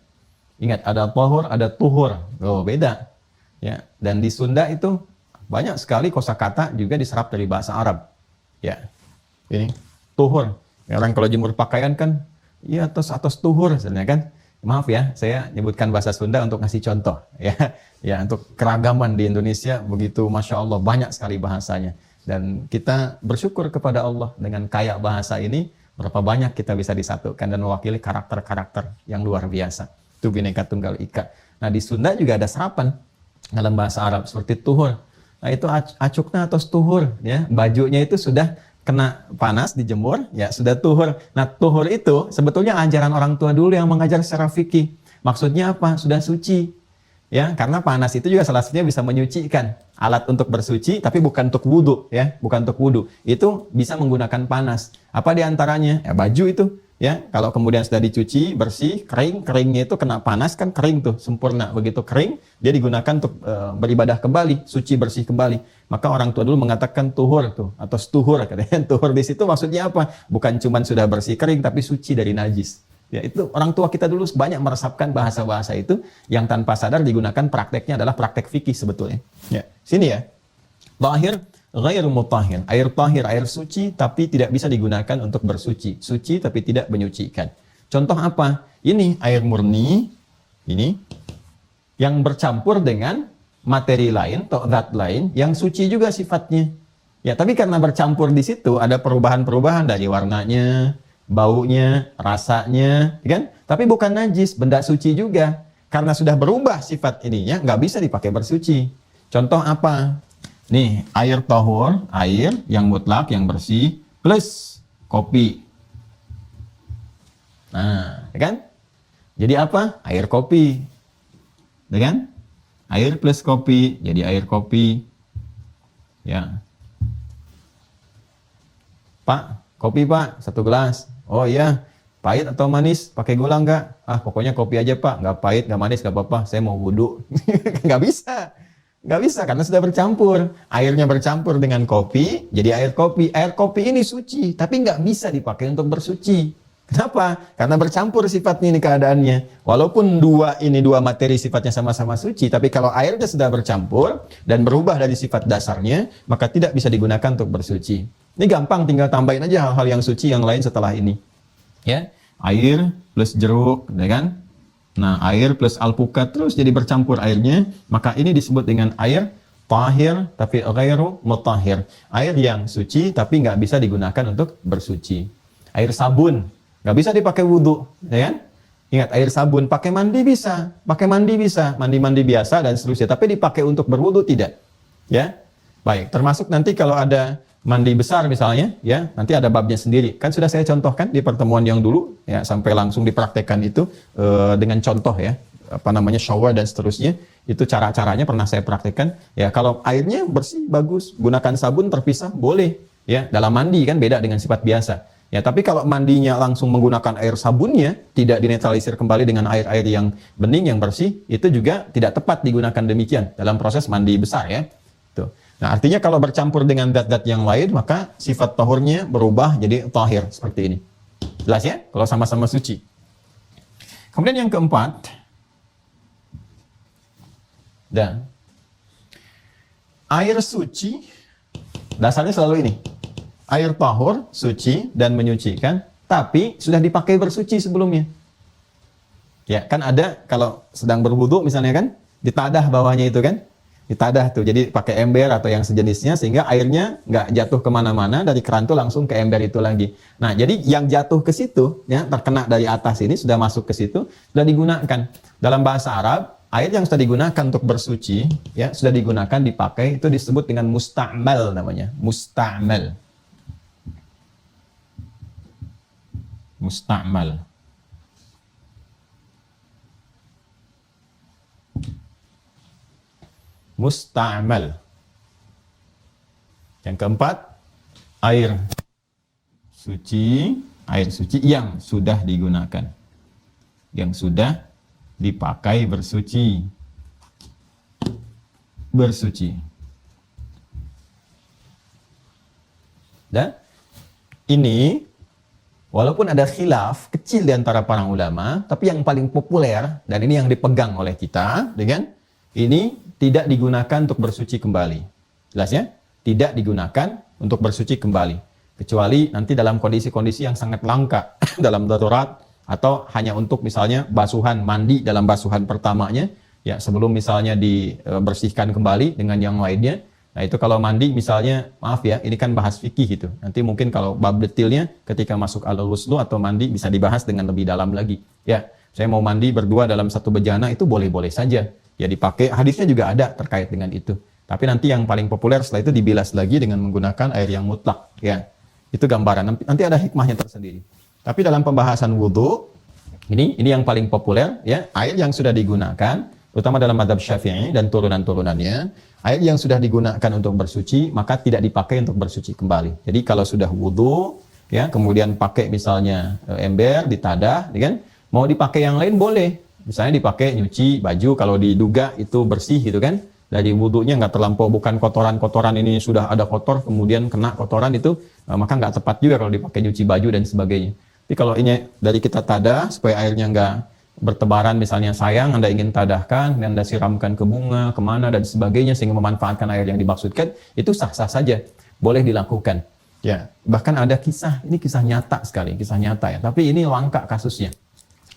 Ingat, ada tahur, ada tuhur. Oh, beda. Ya, dan di Sunda itu banyak sekali kosakata juga diserap dari bahasa Arab. Ya. Ini tuhur. Orang kalau jemur pakaian kan, ya atas tuhur sebenarnya kan. Maaf ya, saya nyebutkan bahasa Sunda untuk ngasih contoh. Ya, untuk keragaman di Indonesia begitu, Masya Allah, banyak sekali bahasanya. Dan kita bersyukur kepada Allah dengan kaya bahasa ini, berapa banyak kita bisa disatukan dan mewakili karakter-karakter yang luar biasa. Itu Bhinneka Tunggal Ika. Nah, di Sunda juga ada serapan dalam bahasa Arab seperti tuhur. Nah, itu acukna atau tuhur. Ya. Bajunya itu sudah kena panas, dijemur, ya sudah tuhur. Nah, tuhur itu sebetulnya ajaran orang tua dulu yang mengajar secara fikih. Maksudnya apa? Sudah suci. Ya, karena panas itu juga salah satunya bisa menyucikan. Alat untuk bersuci, tapi bukan untuk wudhu, ya, bukan untuk wudhu. Itu bisa menggunakan panas. Apa diantaranya? Ya, baju itu. Ya, kalau kemudian sudah dicuci, bersih, kering, keringnya itu kena panas kan kering tuh, sempurna. Begitu kering, dia digunakan untuk beribadah kembali, suci bersih kembali. Maka orang tua dulu mengatakan tuhur tuh, atau stuhur katanya. Tuhur di situ maksudnya apa? Bukan cuma sudah bersih kering, tapi suci dari najis. Ya, itu orang tua kita dulu banyak meresapkan bahasa-bahasa itu yang tanpa sadar digunakan, prakteknya adalah praktek fikih sebetulnya. Ya, sini ya. Tahir ghairu mutahhir. Air tahir, air suci tapi tidak bisa digunakan untuk bersuci. Suci tapi tidak menyucikan. Contoh apa? Ini air murni, ini yang bercampur dengan materi lain atau zat lain yang suci juga sifatnya. Ya, tapi karena bercampur di situ ada perubahan-perubahan dari warnanya, baunya, rasanya, kan? Tapi bukan najis, benda suci juga. Karena sudah berubah sifat ininya, nggak bisa dipakai bersuci. Contoh apa? Nih, air tahur, air yang mutlak, yang bersih, plus kopi. Nah, ya kan? Jadi apa? Air kopi. Ya kan? Air plus kopi, jadi air kopi. Ya. Pak, kopi Pak, 1 gelas. Oh iya, pahit atau manis? Pakai gula nggak? Ah, pokoknya kopi aja Pak, nggak pahit, nggak manis, nggak apa-apa. Saya mau wudhu. Nggak bisa. Nggak bisa karena sudah bercampur. Airnya bercampur dengan kopi, jadi air kopi. Air kopi ini suci, tapi nggak bisa dipakai untuk bersuci. Kenapa? Karena bercampur sifatnya ini keadaannya. Walaupun dua materi sifatnya sama-sama suci, tapi kalau airnya sudah bercampur dan berubah dari sifat dasarnya, maka tidak bisa digunakan untuk bersuci. Ini gampang, tinggal tambahin aja hal-hal yang suci yang lain setelah ini. Ya, air plus jeruk, ya kan? Nah, air plus alpukat terus jadi bercampur airnya, maka ini disebut dengan air tahir tapi ghairu mutahhir. Air yang suci tapi nggak bisa digunakan untuk bersuci. Air sabun nggak bisa dipakai wudhu, ya kan? Ingat, air sabun pakai mandi bisa, mandi biasa dan seterusnya, tapi dipakai untuk berwudhu tidak, ya. Baik, termasuk nanti kalau ada mandi besar misalnya, ya, nanti ada babnya sendiri. Kan sudah saya contohkan di pertemuan yang dulu, ya, sampai langsung dipraktekkan itu dengan contoh, ya, apa namanya, shower dan seterusnya. Itu cara-caranya pernah saya praktekkan. Ya, kalau airnya bersih, bagus, gunakan sabun terpisah, boleh. Ya, dalam mandi kan beda dengan sifat biasa. Ya, tapi kalau mandinya langsung menggunakan air sabunnya, tidak dinetralisir kembali dengan air-air yang bening, yang bersih, itu juga tidak tepat digunakan demikian dalam proses mandi besar, ya. Tuh. Nah, artinya kalau bercampur dengan zat-zat yang lain, maka sifat tahurnya berubah jadi tahir, seperti ini. Jelas ya? Kalau sama-sama suci. Kemudian yang keempat, dan air suci, dasarnya selalu ini. Air tahur, suci, dan menyucikan, tapi sudah dipakai bersuci sebelumnya. Ya, kan ada, kalau sedang berwudu misalnya kan, ditadah bawahnya itu kan, ditadah tuh, jadi pakai ember atau yang sejenisnya, sehingga airnya nggak jatuh kemana-mana, dari keran tuh langsung ke ember itu lagi. Nah, jadi yang jatuh ke situ, ya, terkena dari atas ini, sudah masuk ke situ, sudah digunakan. Dalam bahasa Arab, air yang sudah digunakan untuk bersuci, ya, sudah digunakan, dipakai, itu disebut dengan musta'mal namanya, musta'mal. Musta'mal. Musta'mal. Yang keempat, air suci yang sudah digunakan, yang sudah dipakai bersuci. Dan ini walaupun ada khilaf kecil di antara para ulama, tapi yang paling populer dan ini yang dipegang oleh kita, dengan ini tidak digunakan untuk bersuci kembali. Jelas ya? Tidak digunakan untuk bersuci kembali. Kecuali nanti dalam kondisi-kondisi yang sangat langka, dalam darurat, atau hanya untuk misalnya basuhan mandi dalam basuhan pertamanya, ya, sebelum misalnya dibersihkan kembali dengan yang lainnya. Nah, itu kalau mandi misalnya, maaf ya, ini kan bahas fikih gitu. Nanti mungkin kalau bab detailnya ketika masuk al-ghuslu atau mandi bisa dibahas dengan lebih dalam lagi. Ya, saya mau mandi berdua dalam satu bejana, itu boleh-boleh saja. Ya, dipakai, hadisnya juga ada terkait dengan itu. Tapi nanti yang paling populer setelah itu dibilas lagi dengan menggunakan air yang mutlak. Ya, itu gambaran. Nanti ada hikmahnya tersendiri. Tapi dalam pembahasan wudhu, ini yang paling populer, ya, air yang sudah digunakan, terutama dalam mazhab Syafi'i dan turunan-turunannya, air yang sudah digunakan untuk bersuci, maka tidak dipakai untuk bersuci kembali. Jadi kalau sudah wudhu, ya, kemudian pakai misalnya ember, ditadah, ya kan, mau dipakai yang lain boleh. Misalnya dipakai nyuci baju, kalau diduga itu bersih gitu kan, dari wudhunya nggak terlampau, bukan kotoran-kotoran ini sudah ada kotor, kemudian kena kotoran itu, maka nggak tepat juga kalau dipakai nyuci baju dan sebagainya. Tapi kalau ini dari kita tadah, supaya airnya nggak bertebaran, misalnya sayang, Anda ingin tadahkan, Anda siramkan ke bunga, kemana, dan sebagainya, sehingga memanfaatkan air yang dimaksudkan, itu sah-sah saja, boleh dilakukan. Ya, bahkan ada kisah, ini kisah nyata sekali, kisah nyata ya, tapi ini langka kasusnya.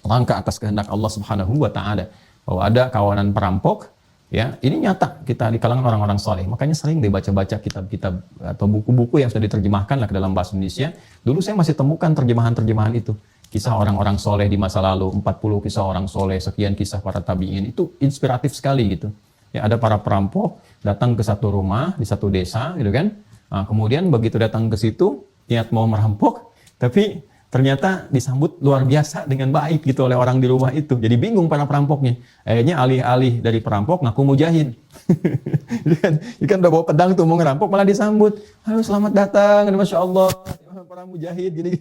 Langka atas kehendak Allah Subhanahu wa Ta'ala, bahwa ada kawanan perampok, ya, ini nyata kita di kalangan orang-orang soleh. Makanya sering dibaca-baca kitab-kitab atau buku-buku yang sudah diterjemahkan lah ke dalam bahasa Indonesia. Dulu saya masih temukan terjemahan-terjemahan itu. Kisah orang-orang soleh di masa lalu, 40 kisah orang soleh, sekian kisah para tabi'in, itu inspiratif sekali gitu. Ya, ada para perampok datang ke satu rumah di satu desa gitu kan. Nah, kemudian begitu datang ke situ, niat mau merampok, tapi ternyata disambut luar biasa dengan baik gitu oleh orang di rumah itu. Jadi bingung para perampoknya. Akhirnya alih-alih dari perampok ngaku mujahid. Kan udah bawa pedang tuh mau ngerampok, malah disambut, halo selamat datang, Masya Allah, para mujahid. Jadi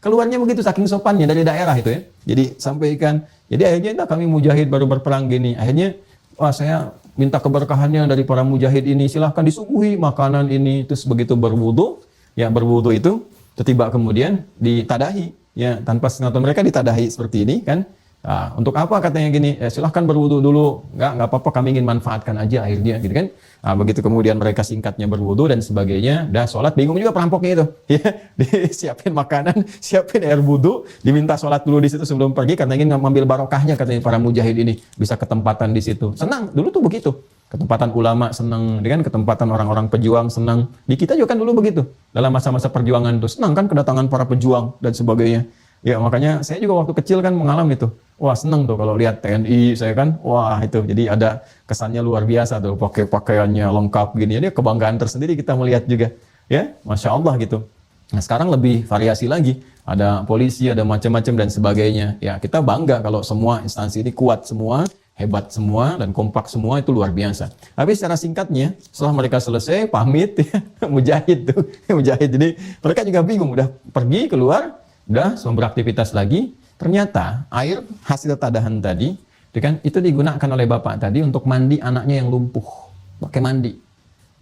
keluarnya begitu saking sopannya dari daerah itu ya. Jadi sampaikan. Jadi akhirnya kami mujahid baru berperang gini. Akhirnya wah saya minta keberkahannya dari para mujahid ini, silahkan disuguhi makanan ini. Terus begitu berwudu, ya berwudu itu tiba kemudian ditadahi, ya tanpa sengaja mereka ditadahi seperti ini kan. Nah, untuk apa katanya gini, silahkan berwudu dulu, nggak apa-apa, kami ingin manfaatkan aja airnya, gitu kan. Nah, begitu kemudian mereka singkatnya berwudu dan sebagainya, udah sholat, bingung juga perampoknya itu, ya, disiapin makanan, siapin air wudu, diminta sholat dulu di situ sebelum pergi, karena ingin mengambil barokahnya katanya para mujahid ini, bisa ketempatan di situ. Senang, dulu tuh begitu, ketempatan ulama senang, dengan ketempatan orang-orang pejuang senang. Di kita juga kan dulu begitu, dalam masa-masa perjuangan tuh senang kan kedatangan para pejuang dan sebagainya. Ya makanya saya juga waktu kecil kan mengalami itu. Wah seneng tuh kalau lihat TNI saya kan. Wah itu jadi ada kesannya luar biasa tuh. Pakai pakaiannya lengkap gini. Jadi kebanggaan tersendiri kita melihat juga. Ya Masya Allah gitu. Nah sekarang lebih variasi lagi. Ada polisi, ada macam-macam dan sebagainya. Ya kita bangga kalau semua instansi ini kuat semua. Hebat semua dan kompak semua, itu luar biasa. Tapi secara singkatnya setelah mereka selesai pamit ya, mujahid tuh. Mujahid. Jadi mereka juga bingung. Udah pergi keluar. Udah beraktivitas lagi, ternyata air hasil tadahan tadi itu digunakan oleh bapak tadi untuk mandi anaknya yang lumpuh, pakai mandi,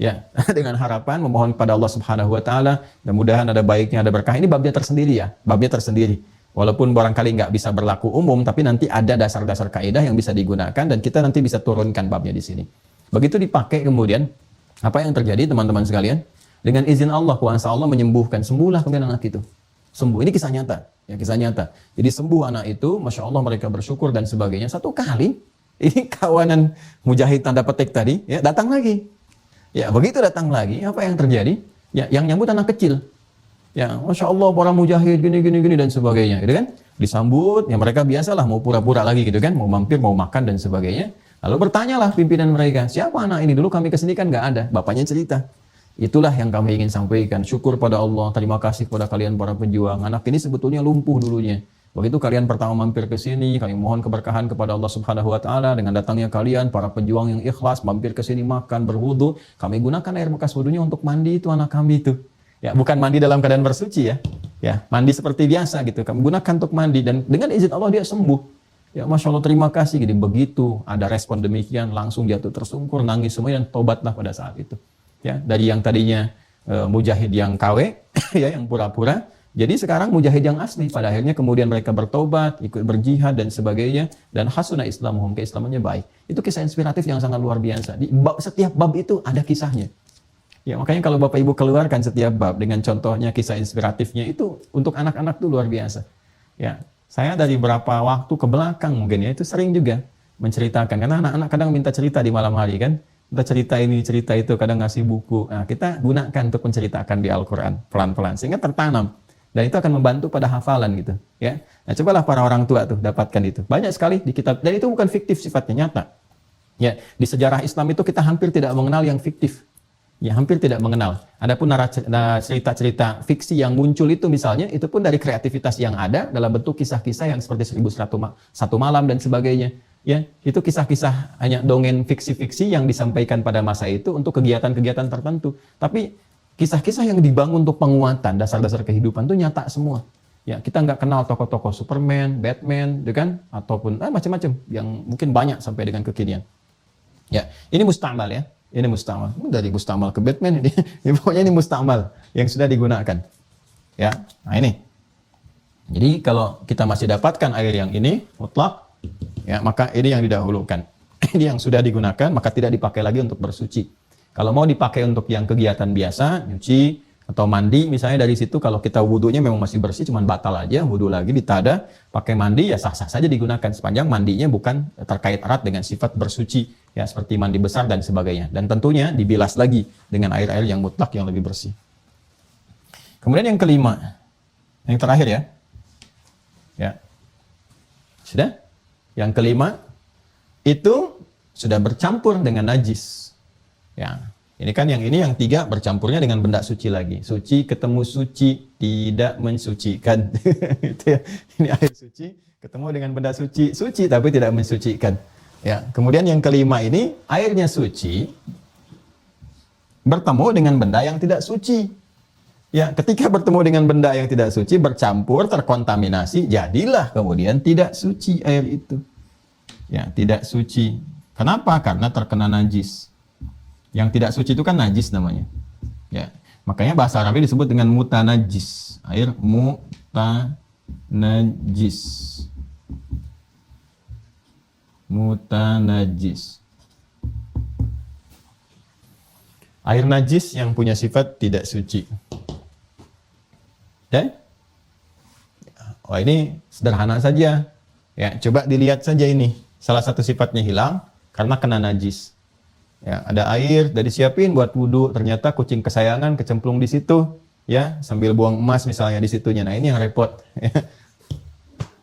ya dengan harapan memohon kepada Allah Subhanahu Wa Taala, mudah-mudahan ada baiknya, ada berkah. Ini babnya tersendiri ya, babnya tersendiri. Walaupun barangkali nggak bisa berlaku umum, tapi nanti ada dasar-dasar kaidah yang bisa digunakan dan kita nanti bisa turunkan babnya di sini. Begitu dipakai kemudian, apa yang terjadi teman-teman sekalian? Dengan izin Allah, kuasa Allah menyembuhkan, sembuhlah kemudian anak itu. Sembuh. Ini kisah nyata, ya kisah nyata. Jadi sembuh anak itu, Masya Allah mereka bersyukur dan sebagainya. Satu kali, ini kawanan mujahid tanda petik tadi, ya datang lagi. Ya begitu datang lagi, apa yang terjadi? Ya yang nyambut anak kecil. Ya Masya Allah para mujahid gini dan sebagainya, gitu kan? Disambut, ya mereka biasalah mau pura-pura lagi gitu kan, mau mampir, mau makan dan sebagainya. Lalu bertanyalah pimpinan mereka, siapa anak ini? Dulu kami kesini kan nggak ada, bapaknya cerita. Itulah yang kami ingin sampaikan. Syukur pada Allah. Terima kasih kepada kalian para pejuang. Anak ini sebetulnya lumpuh dulunya. Begitu kalian pertama mampir ke sini, kami mohon keberkahan kepada Allah Subhanahu Wa Taala dengan datangnya kalian para pejuang yang ikhlas mampir ke sini makan berwudu. Kami gunakan air bekas wudunya untuk mandi itu anak kami itu. Ya bukan mandi dalam keadaan bersuci ya. Ya mandi seperti biasa gitu. Kami gunakan untuk mandi dan dengan izin Allah dia sembuh. Ya Masya Allah terima kasih. Jadi begitu ada respon demikian langsung jatuh tersungkur nangis semua dan tobatlah pada saat itu. Ya, dari yang tadinya mujahid yang KW, ya yang pura-pura, jadi sekarang mujahid yang asli. Pada akhirnya kemudian mereka bertobat, ikut berjihad dan sebagainya, dan hasuna islamuhum, keislamannya baik. Itu kisah inspiratif yang sangat luar biasa. Di setiap bab itu ada kisahnya. Ya makanya kalau Bapak Ibu keluarkan setiap bab dengan contohnya kisah inspiratifnya itu untuk anak-anak itu luar biasa. Ya, saya dari beberapa waktu ke belakang mungkin ya itu sering juga menceritakan karena anak-anak kadang minta cerita di malam hari kan. Kita cerita ini, cerita itu, kadang ngasih buku. Nah, kita gunakan untuk menceritakan di Al-Quran pelan-pelan sehingga tertanam dan itu akan membantu pada hafalan gitu. Ya, nah cobalah para orang tua tuh dapatkan itu. Banyak sekali di kitab dan itu bukan fiktif sifatnya nyata. Ya, di sejarah Islam itu kita hampir tidak mengenal yang fiktif. Ya, hampir tidak mengenal. Adapun cerita-cerita fiksi yang muncul itu misalnya itu pun dari kreativitas yang ada dalam bentuk kisah-kisah yang seperti 1101 malam dan sebagainya. Ya, itu kisah-kisah hanya dongeng fiksi-fiksi yang disampaikan pada masa itu untuk kegiatan-kegiatan tertentu. Tapi kisah-kisah yang dibangun untuk penguatan dasar-dasar kehidupan itu nyata semua. Ya, kita nggak kenal tokoh-tokoh Superman, Batman, kan? Ataupun macam-macam yang mungkin banyak sampai dengan kekinian. Ya, ini mustamal ya. Ini mustamal. Dari mustamal ke Batman ini. Ya, pokoknya ini mustamal yang sudah digunakan. Ya, nah ini. Jadi kalau kita masih dapatkan air yang ini mutlak, ya maka ini yang didahulukan. Ini yang sudah digunakan maka tidak dipakai lagi untuk bersuci. Kalau mau dipakai untuk yang kegiatan biasa, nyuci atau mandi misalnya dari situ kalau kita wudunya memang masih bersih cuman batal aja, wudu lagi ditada, pakai mandi ya sah-sah saja digunakan sepanjang mandinya bukan terkait erat dengan sifat bersuci ya seperti mandi besar dan sebagainya. Dan tentunya dibilas lagi dengan air-air yang mutlak yang lebih bersih. Kemudian yang kelima, yang terakhir ya. Ya. Sudah? Yang kelima itu sudah bercampur dengan najis. Ya, ini kan yang tiga bercampurnya dengan benda suci lagi. Suci ketemu suci tidak mensucikan. Itu ya. Ini air suci ketemu dengan benda suci, suci tapi tidak mensucikan. Ya, kemudian yang kelima ini airnya suci bertemu dengan benda yang tidak suci. Ya, ketika bertemu dengan benda yang tidak suci, bercampur, terkontaminasi, jadilah kemudian tidak suci air itu. Ya, tidak suci. Kenapa? Karena terkena najis. Yang tidak suci itu kan najis namanya. Ya, makanya bahasa Arabnya disebut dengan mutanajis. Air mutanajis. Mutanajis. Air najis yang punya sifat tidak suci. Ya? Oh, ini sederhana saja. Ya, coba dilihat saja ini. Salah satu sifatnya hilang karena kena najis. Ya, ada air, udah disiapin buat wudhu, ternyata kucing kesayangan kecemplung di situ, ya, sambil buang emas misalnya di situnya. Nah, ini yang repot.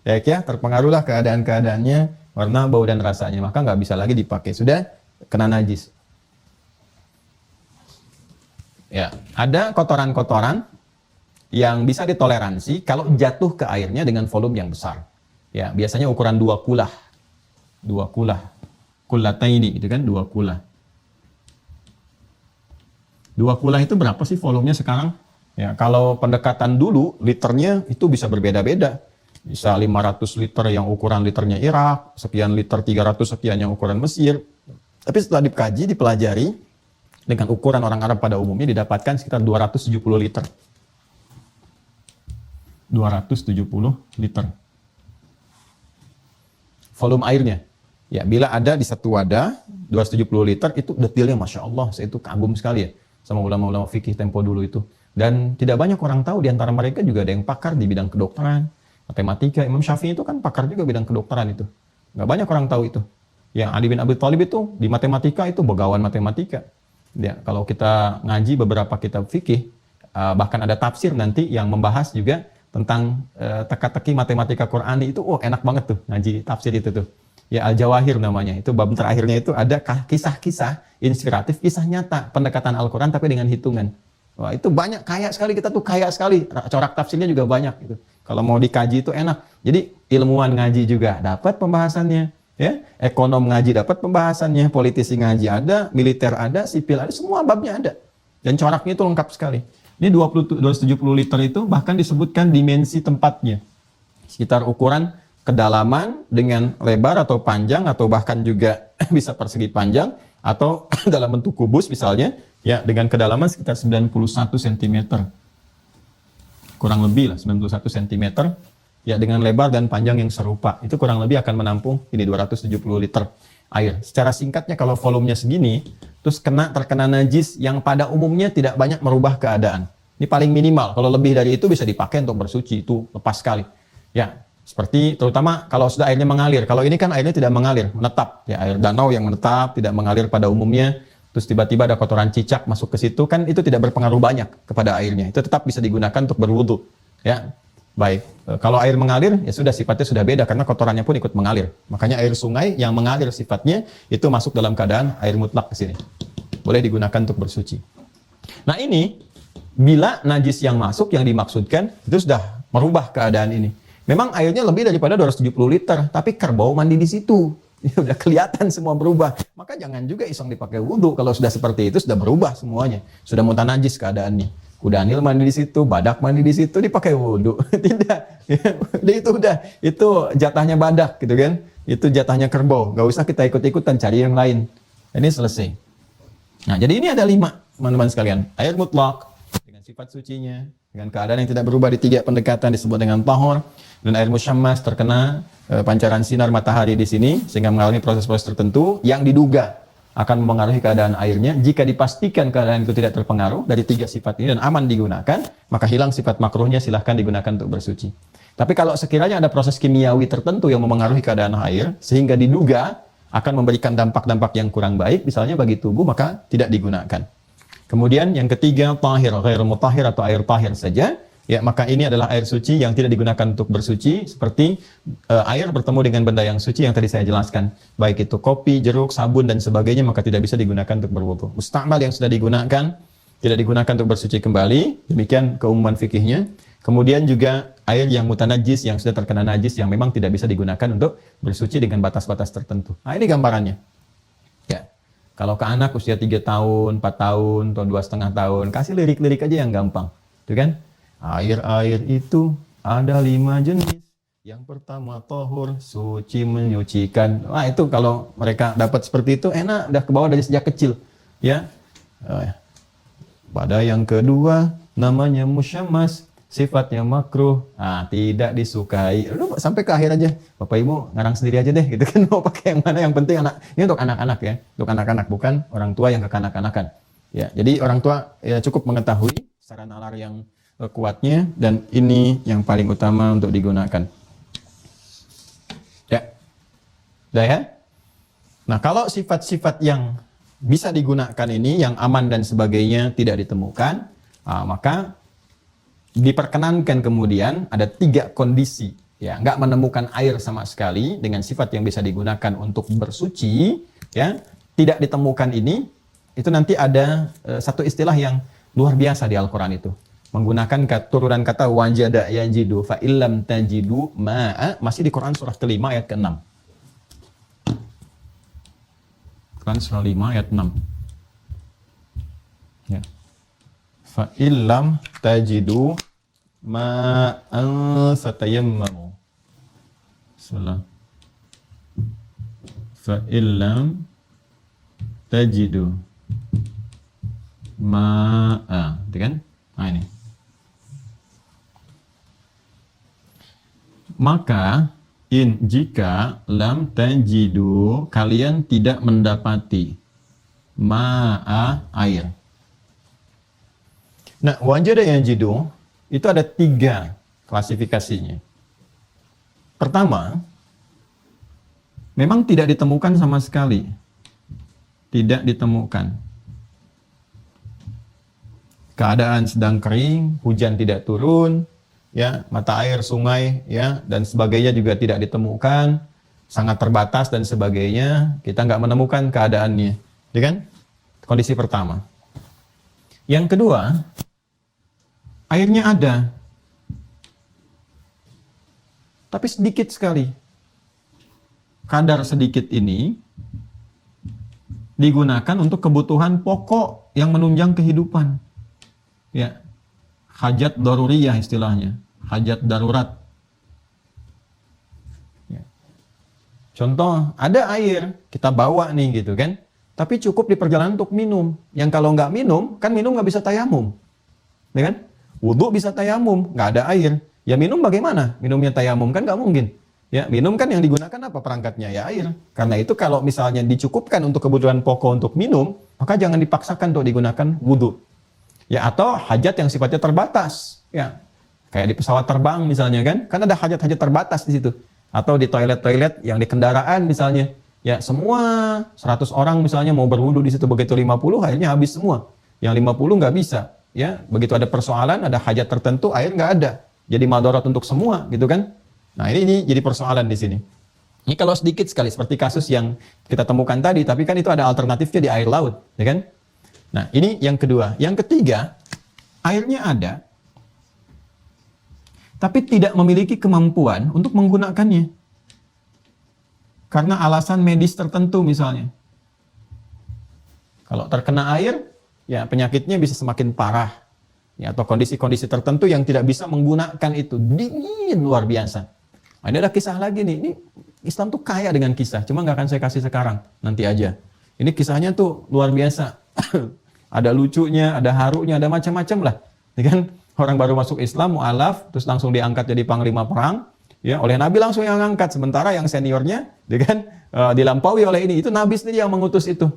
Ya, terpengaruhlah keadaan-keadaannya, warna, bau, dan rasanya. Maka nggak bisa lagi dipakai. Sudah kena najis. Ya, ada kotoran-kotoran yang bisa ditoleransi kalau jatuh ke airnya dengan volume yang besar. Ya, biasanya ukuran 2 kulah. 2 kulah. Kulataini, itu kan 2 kulah. 2 kulah itu berapa sih volumenya sekarang? Ya, kalau pendekatan dulu, liternya itu bisa berbeda-beda. Bisa 500 liter yang ukuran liternya Irak, sekian liter 300 sekian yang ukuran Mesir. Tapi setelah dikaji, dipelajari, dengan ukuran orang Arab pada umumnya didapatkan sekitar 270 liter. 270 liter. Volume airnya. Ya, bila ada di satu wadah 270 liter, itu detailnya Masya Allah, saya itu kagum sekali ya sama ulama-ulama fikih tempo dulu itu. Dan tidak banyak orang tahu, di antara mereka juga ada yang pakar di bidang kedokteran, matematika. Imam Syafi'i itu kan pakar juga bidang kedokteran itu. Nggak banyak orang tahu itu. Yang Ali bin Abi Thalib itu di matematika itu begawan matematika. Ya, kalau kita ngaji beberapa kitab fikih, bahkan ada tafsir nanti yang membahas juga tentang teka-teki matematika Qur'ani itu, enak banget tuh ngaji tafsir itu tuh. Ya, Al-Jawahir namanya. Itu bab terakhirnya itu ada kisah-kisah inspiratif, kisah nyata pendekatan Al-Qur'an tapi dengan hitungan. Wah, itu banyak, kaya sekali, kita tuh kaya sekali. Corak tafsirnya juga banyak gitu. Kalau mau dikaji itu enak. Jadi ilmuwan ngaji juga dapat pembahasannya. Ya, ekonom ngaji dapat pembahasannya, politisi ngaji ada, militer ada, sipil ada, semua babnya ada. Dan coraknya itu lengkap sekali. Ini 270 liter itu bahkan disebutkan dimensi tempatnya. Sekitar ukuran kedalaman dengan lebar atau panjang, atau bahkan juga bisa persegi panjang, atau dalam bentuk kubus misalnya, ya, dengan kedalaman sekitar 91 cm. Kurang lebih lah, 91 cm. Ya, dengan lebar dan panjang yang serupa. Itu kurang lebih akan menampung ini 270 liter air. Secara singkatnya, kalau volumenya segini, terus terkena najis yang pada umumnya tidak banyak merubah keadaan. Ini paling minimal. Kalau lebih dari itu bisa dipakai untuk bersuci, itu lepas sekali. Ya, seperti terutama kalau sudah airnya mengalir. Kalau ini kan airnya tidak mengalir, menetap. Ya, air danau yang menetap, tidak mengalir pada umumnya. Terus tiba-tiba ada kotoran cicak masuk ke situ, kan itu tidak berpengaruh banyak kepada airnya. Itu tetap bisa digunakan untuk berwudu. Ya. Baik, kalau air mengalir, ya sudah, sifatnya sudah beda karena kotorannya pun ikut mengalir. Makanya air sungai yang mengalir sifatnya itu masuk dalam keadaan air mutlak ke sini. Boleh digunakan untuk bersuci. Nah, ini bila najis yang masuk yang dimaksudkan itu sudah merubah keadaan ini. Memang airnya lebih daripada 270 liter, tapi kerbau mandi di situ. Ya, udah kelihatan semua berubah. Maka jangan juga iseng dipakai wudhu. Kalau sudah seperti itu sudah berubah semuanya. Sudah mutanajis keadaannya. Kuda nil mandi di situ, badak mandi di situ, dipakai wudhu. Tidak. Itu jatahnya badak gitu kan. Itu jatahnya kerbau. Gak usah kita ikut-ikutan cari yang lain. Ini selesai. Nah, jadi ini ada 5, teman-teman sekalian. Air mutlak dengan sifat sucinya, dengan keadaan yang tidak berubah di 3 pendekatan disebut dengan tahur. Dan air musyammas terkena pancaran sinar matahari di sini sehingga mengalami proses-proses tertentu yang diduga akan mempengaruhi keadaan airnya. Jika dipastikan keadaan itu tidak terpengaruh dari 3 sifat ini dan aman digunakan, maka hilang sifat makruhnya, silahkan digunakan untuk bersuci. Tapi kalau sekiranya ada proses kimiawi tertentu yang mempengaruhi keadaan air sehingga diduga akan memberikan dampak-dampak yang kurang baik misalnya bagi tubuh, maka tidak digunakan. Kemudian yang ketiga, tahir, ghair mutahhir atau air tahir saja. Ya, maka ini adalah air suci yang tidak digunakan untuk bersuci, seperti air bertemu dengan benda yang suci yang tadi saya jelaskan. Baik itu kopi, jeruk, sabun, dan sebagainya, maka tidak bisa digunakan untuk berwudu. Musta'mal yang sudah digunakan, tidak digunakan untuk bersuci kembali. Demikian keumuman fikihnya. Kemudian juga air yang mutanajis, yang sudah terkena najis, yang memang tidak bisa digunakan untuk bersuci dengan batas-batas tertentu. Nah, ini gambarannya. Ya. Kalau ke anak usia 3 tahun, 4 tahun, atau 2,5 tahun, kasih lirik-lirik aja yang gampang. Itu kan? Air-air itu ada 5 jenis. Yang pertama tahur, suci menyucikan. Wah, itu kalau mereka dapat seperti itu enak, udah ke bawah dari sejak kecil. Ya. Pada yang kedua namanya musyammas, sifatnya makruh, tidak disukai. Lu sampai ke akhir aja. Bapak Ibu ngarang sendiri aja deh gitu kan, mau pakai yang mana, yang penting anak. Ini untuk anak-anak ya, untuk anak-anak, bukan orang tua yang kekanak-kanakan. Ya, jadi orang tua ya cukup mengetahui secara nalar yang kuatnya, dan ini yang paling utama untuk digunakan. Ya. Udah ya? Nah, kalau sifat-sifat yang bisa digunakan ini, yang aman dan sebagainya tidak ditemukan, maka diperkenankan kemudian ada 3 kondisi. Ya, nggak menemukan air sama sekali dengan sifat yang bisa digunakan untuk bersuci, ya, tidak ditemukan ini, itu nanti ada satu istilah yang luar biasa di Al-Quran itu. Menggunakan turunan kata wajada yajidu fa illam tajidu ma'a, masih di Quran surah ke-5 ayat ke-6. Quran surah 5 ayat 6. Ya. Fa illam tajidu ma'an fatayammamu. Salah. Fa illam tajidu ma'a, gitu kan? Nah, ini. Maka jika lam tajidu, kalian tidak mendapati ma'a, air. Nah, wajada yajidu itu ada 3 klasifikasinya. Pertama, memang tidak ditemukan sama sekali. Tidak ditemukan. Keadaan sedang kering, hujan tidak turun, ya, mata air sungai, ya, dan sebagainya juga tidak ditemukan, sangat terbatas dan sebagainya, kita nggak menemukan keadaannya, ya kan? Kondisi pertama. Yang kedua, airnya ada, tapi sedikit sekali. Kadar sedikit ini digunakan untuk kebutuhan pokok yang menunjang kehidupan. Ya, hajat daruriyah istilahnya, hajat darurat. Ya. Contoh, ada air, kita bawa nih gitu kan, tapi cukup di perjalanan untuk minum. Yang kalau nggak minum, kan minum nggak bisa tayamum. Ya kan? Wudhu bisa tayamum, nggak ada air. Ya minum bagaimana? Minumnya tayamum kan nggak mungkin. Ya, minum kan yang digunakan apa perangkatnya? Ya air. Karena itu kalau misalnya dicukupkan untuk kebutuhan pokok untuk minum, maka jangan dipaksakan untuk digunakan wudhu. Ya, atau hajat yang sifatnya terbatas. Ya, kayak di pesawat terbang misalnya kan ada hajat-hajat terbatas di situ. Atau di toilet-toilet yang di kendaraan misalnya. Ya, semua 100 orang misalnya mau berwudu di situ, begitu 50 airnya habis semua. Yang 50 nggak bisa. Ya, begitu ada persoalan, ada hajat tertentu, air nggak ada. Jadi madarat untuk semua, gitu kan? Nah, ini jadi persoalan di sini. Ini kalau sedikit sekali, seperti kasus yang kita temukan tadi, tapi kan itu ada alternatifnya di air laut, ya kan? Nah, ini yang kedua. Yang ketiga, airnya ada, tapi tidak memiliki kemampuan untuk menggunakannya. Karena alasan medis tertentu misalnya. Kalau terkena air, ya penyakitnya bisa semakin parah. Ya, atau kondisi-kondisi tertentu yang tidak bisa menggunakan itu. Dingin luar biasa. Nah, ini ada kisah lagi nih. Ini Islam tuh kaya dengan kisah. Cuma nggak akan saya kasih sekarang. Nanti aja. Ini kisahnya tuh luar biasa. Ada lucunya, ada harunya, ada macam-macam lah. Ya kan? Orang baru masuk Islam, mu'alaf, terus langsung diangkat jadi panglima perang. Ya, oleh Nabi langsung yang angkat. Sementara yang seniornya, ya kan, dilampaui oleh ini. Itu Nabi sendiri yang mengutus itu.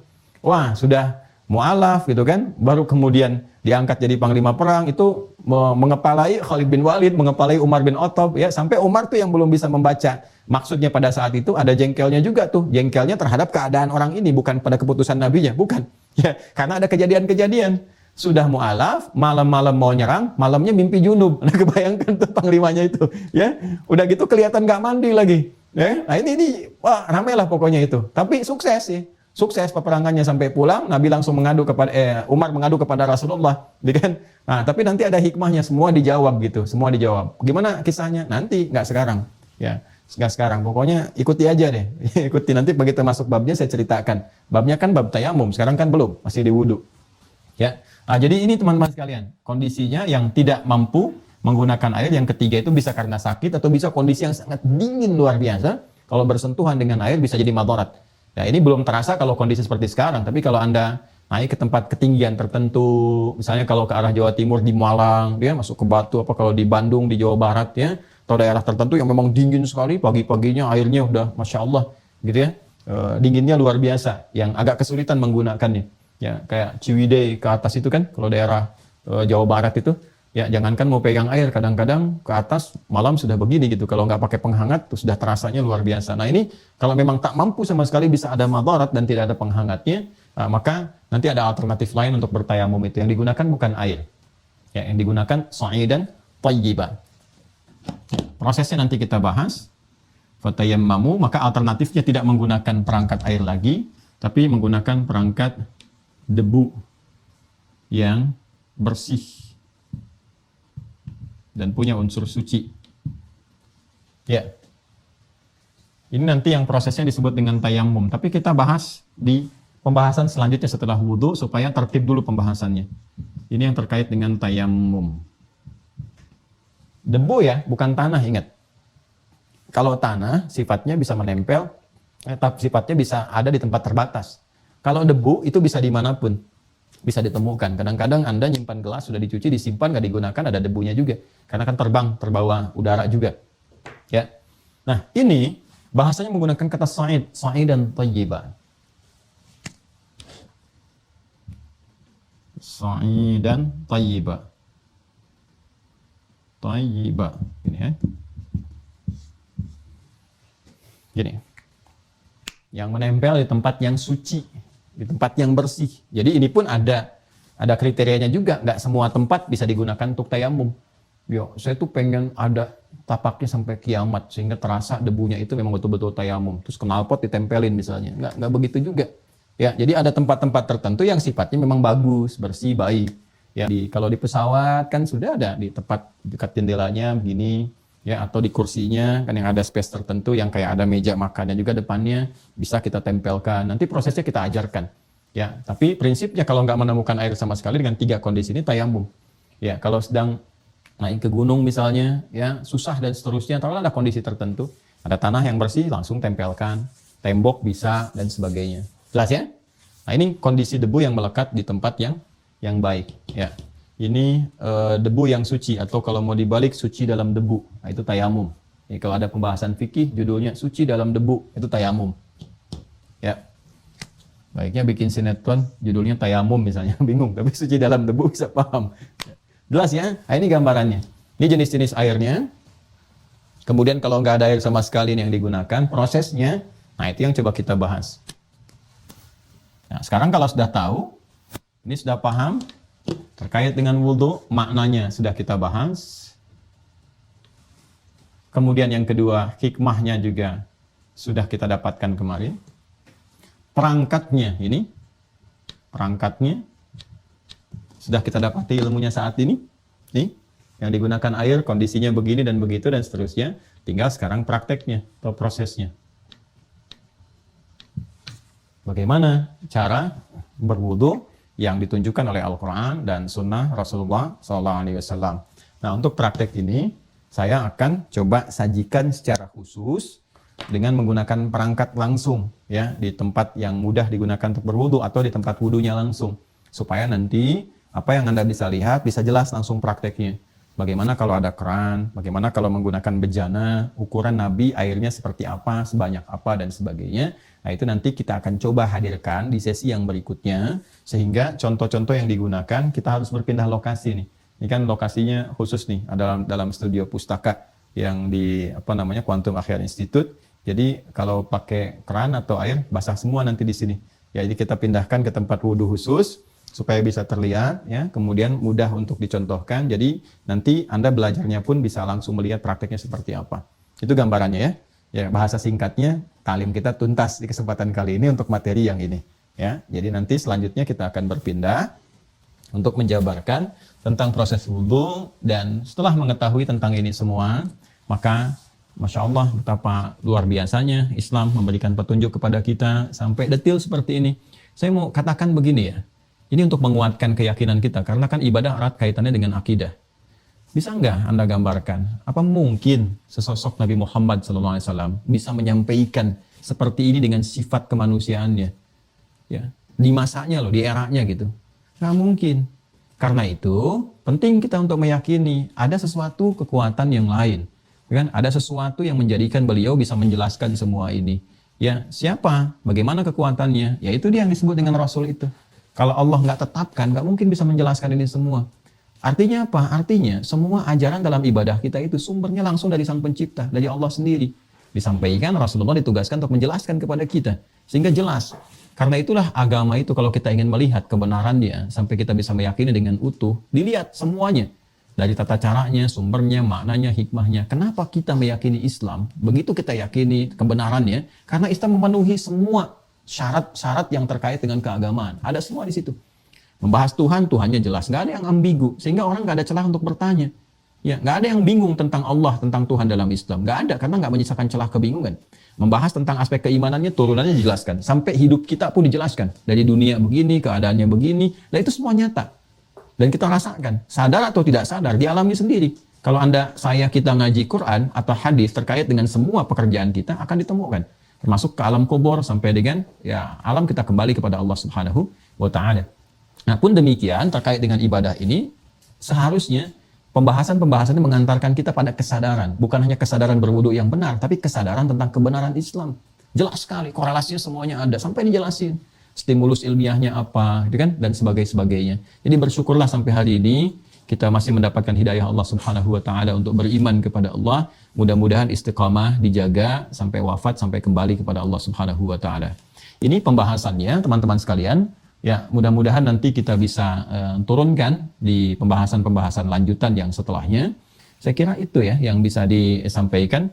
Wah, sudah mu'alaf gitu kan. Baru kemudian diangkat jadi panglima perang. Itu mengepalai Khalid bin Walid, mengepalai Umar bin Khattab. Ya, sampai Umar tuh yang belum bisa membaca. Maksudnya pada saat itu ada jengkelnya juga tuh. Jengkelnya terhadap keadaan orang ini, bukan pada keputusan Nabinya, bukan. Ya, karena ada kejadian-kejadian. Sudah mu'alaf, malam-malam mau nyerang, malamnya mimpi junub. Nah, kebayangkan tuh panglimanya itu. Ya, udah gitu kelihatan gak mandi lagi. Ya, nah ini wah ramai lah pokoknya itu. Tapi sukses sih. Sukses peperangannya sampai pulang. Nabi langsung mengadu kepada Umar mengadu kepada Rasulullah. Kan? Nah, tapi nanti ada hikmahnya, semua dijawab gitu. Semua dijawab. Gimana kisahnya? Nanti, nggak sekarang. Ya. Nggak sekarang, pokoknya ikuti aja deh. Ikuti, nanti begitu masuk babnya saya ceritakan. Babnya kan bab tayamum, sekarang kan belum, masih di wudu. Ya. Nah, jadi ini teman-teman sekalian, kondisinya yang tidak mampu menggunakan air. Yang ketiga itu bisa karena sakit atau bisa kondisi yang sangat dingin luar biasa. Kalau bersentuhan dengan air bisa jadi madarat. Nah, ini belum terasa kalau kondisi seperti sekarang, tapi kalau Anda naik ke tempat ketinggian tertentu, misalnya kalau ke arah Jawa Timur di Malang, dia masuk ke Batu, apa kalau di Bandung, di Jawa Barat ya, atau daerah tertentu yang memang dingin sekali, pagi-paginya airnya udah Masya Allah gitu ya, dinginnya luar biasa, yang agak kesulitan menggunakannya. Ya, kayak Ciwidey ke atas itu kan, kalau daerah Jawa Barat itu, ya jangankan mau pegang air, kadang-kadang ke atas malam sudah begini gitu. Kalau nggak pakai penghangat, tuh sudah terasanya luar biasa. Nah ini kalau memang tak mampu sama sekali bisa ada madarat dan tidak ada penghangatnya, maka nanti ada alternatif lain untuk bertayamum itu. Yang digunakan bukan air, ya, yang digunakan sa'idan thayyiban. Prosesnya nanti kita bahas. Fatayammamu, maka alternatifnya tidak menggunakan perangkat air lagi, tapi menggunakan perangkat debu yang bersih dan punya unsur suci. Ya. Ini nanti yang prosesnya disebut dengan tayamum. Tapi kita bahas di pembahasan selanjutnya setelah wudhu supaya tertib dulu pembahasannya. Ini yang terkait dengan tayamum. Debu ya, bukan tanah, ingat. Kalau tanah sifatnya bisa menempel, sifatnya bisa ada di tempat terbatas. Kalau debu itu bisa dimanapun. Bisa ditemukan. Kadang-kadang Anda nyimpan gelas, sudah dicuci, disimpan, nggak digunakan, ada debunya juga. Karena kan terbang, terbawa udara juga. Ya. Nah, ini bahasanya menggunakan kata sa'id, sa'idan thayyiban. Sa'idan thayyiban. Thayyiban. Ini ya. Gini. Yang menempel di tempat yang suci, di tempat yang bersih. Jadi ini pun ada kriterianya juga. Nggak semua tempat bisa digunakan untuk tayamum. Yo, saya tuh pengen ada tapaknya sampai kiamat sehingga terasa debunya itu memang betul-betul tayamum. Terus knalpot ditempelin misalnya. Nggak begitu juga. Ya, jadi ada tempat-tempat tertentu yang sifatnya memang bagus, bersih, baik. Ya, kalau di pesawat kan sudah ada di tempat dekat jendelanya begini. Ya, atau di kursinya kan yang ada space tertentu yang kayak ada meja makannya juga depannya bisa kita tempelkan. Nanti prosesnya kita ajarkan. Ya, tapi prinsipnya kalau nggak menemukan air sama sekali dengan 3 kondisi ini tayamum. Ya, kalau sedang naik ke gunung misalnya, ya susah dan seterusnya, kalau ada kondisi tertentu, ada tanah yang bersih langsung tempelkan, tembok bisa dan sebagainya. Jelas ya? Nah, ini kondisi debu yang melekat di tempat yang baik. Ya. Ini debu yang suci, atau kalau mau dibalik suci dalam debu, nah, itu tayamum. Ini kalau ada pembahasan fikih judulnya suci dalam debu, itu tayamum. Ya, baiknya bikin sinetron judulnya tayamum misalnya, bingung, tapi suci dalam debu bisa paham. Jelas ya? Nah, ini gambarannya. Ini jenis-jenis airnya. Kemudian kalau nggak ada air sama sekali yang digunakan, prosesnya, nah itu yang coba kita bahas. Nah, sekarang kalau sudah tahu, ini sudah paham. Terkait dengan wudhu, maknanya sudah kita bahas. Kemudian yang kedua, hikmahnya juga sudah kita dapatkan kemarin. Perangkatnya ini, perangkatnya sudah kita dapati ilmunya saat ini. Nih, yang digunakan air, kondisinya begini dan begitu dan seterusnya. Tinggal sekarang prakteknya atau prosesnya. Bagaimana cara berwudhu yang ditunjukkan oleh Al-Quran dan Sunnah Rasulullah SAW. Nah, untuk praktek ini, saya akan coba sajikan secara khusus dengan menggunakan perangkat langsung, ya, di tempat yang mudah digunakan untuk berwudu atau di tempat wudunya langsung, supaya nanti apa yang Anda bisa lihat bisa jelas langsung prakteknya. Bagaimana kalau ada keran, bagaimana kalau menggunakan bejana, ukuran Nabi airnya seperti apa, sebanyak apa, dan sebagainya. Nah, itu nanti kita akan coba hadirkan di sesi yang berikutnya, sehingga contoh-contoh yang digunakan, kita harus berpindah lokasi nih. Ini kan lokasinya khusus nih, dalam studio pustaka yang di Quantum Akhyar Institute. Jadi kalau pakai keran atau air, basah semua nanti di sini. Ya, jadi kita pindahkan ke tempat wudhu khusus, supaya bisa terlihat, ya, kemudian mudah untuk dicontohkan. Jadi nanti Anda belajarnya pun bisa langsung melihat prakteknya seperti apa. Itu gambarannya ya. Ya, bahasa singkatnya, talim kita tuntas di kesempatan kali ini untuk materi yang ini. Ya, jadi nanti selanjutnya kita akan berpindah untuk menjabarkan tentang proses wudhu, dan setelah mengetahui tentang ini semua, maka Masya Allah betapa luar biasanya Islam memberikan petunjuk kepada kita sampai detail seperti ini. Saya mau katakan begini ya. Ini untuk menguatkan keyakinan kita, karena kan ibadah erat kaitannya dengan akidah. Bisa nggak Anda gambarkan, apa mungkin sesosok Nabi Muhammad SAW bisa menyampaikan seperti ini dengan sifat kemanusiaannya? Ya, di masanya loh, di eranya gitu. Nggak mungkin. Karena itu, penting kita untuk meyakini ada sesuatu kekuatan yang lain. Kan? Ada sesuatu yang menjadikan beliau bisa menjelaskan semua ini. Ya, siapa? Bagaimana kekuatannya? Ya itu dia yang disebut dengan Rasul itu. Kalau Allah nggak tetapkan, nggak mungkin bisa menjelaskan ini semua. Artinya apa? Artinya semua ajaran dalam ibadah kita itu sumbernya langsung dari Sang Pencipta, dari Allah sendiri. Disampaikan, Rasulullah ditugaskan untuk menjelaskan kepada kita. Sehingga jelas. Karena itulah agama itu kalau kita ingin melihat kebenarannya, sampai kita bisa meyakini dengan utuh, dilihat semuanya. Dari tata caranya, sumbernya, maknanya, hikmahnya. Kenapa kita meyakini Islam? Begitu kita yakini kebenarannya, karena Islam memenuhi semua syarat-syarat yang terkait dengan keagamaan. Ada semua di situ. Membahas Tuhan, Tuhannya jelas. Nggak ada yang ambigu. Sehingga orang nggak ada celah untuk bertanya. Ya, nggak ada yang bingung tentang Allah, tentang Tuhan dalam Islam. Nggak ada, karena nggak menyisakan celah kebingungan. Membahas tentang aspek keimanannya, turunannya dijelaskan. Sampai hidup kita pun dijelaskan. Dari dunia begini, keadaannya begini. Dan itu semua nyata. Dan kita rasakan. Sadar atau tidak sadar, dialami sendiri. Kalau kita ngaji Quran atau hadis terkait dengan semua pekerjaan kita akan ditemukan. Termasuk ke alam kubur sampai dengan ya alam kita kembali kepada Allah Subhanahu wa Ta'ala. Nah pun demikian terkait dengan ibadah ini seharusnya pembahasan-pembahasan ini mengantarkan kita pada kesadaran. Bukan hanya kesadaran berwudu yang benar, tapi kesadaran tentang kebenaran Islam. Jelas sekali, korelasinya semuanya ada. Sampai dijelasin. Stimulus ilmiahnya apa, gitu kan? Dan sebagainya. Jadi bersyukurlah sampai hari ini kita masih mendapatkan hidayah Allah Subhanahu wa Ta'ala untuk beriman kepada Allah. Mudah-mudahan istiqamah dijaga sampai wafat, sampai kembali kepada Allah Subhanahu wa Ta'ala. Ini pembahasannya, teman-teman sekalian. Ya, mudah-mudahan nanti kita bisa turunkan di pembahasan-pembahasan lanjutan yang setelahnya. Saya kira itu ya yang bisa disampaikan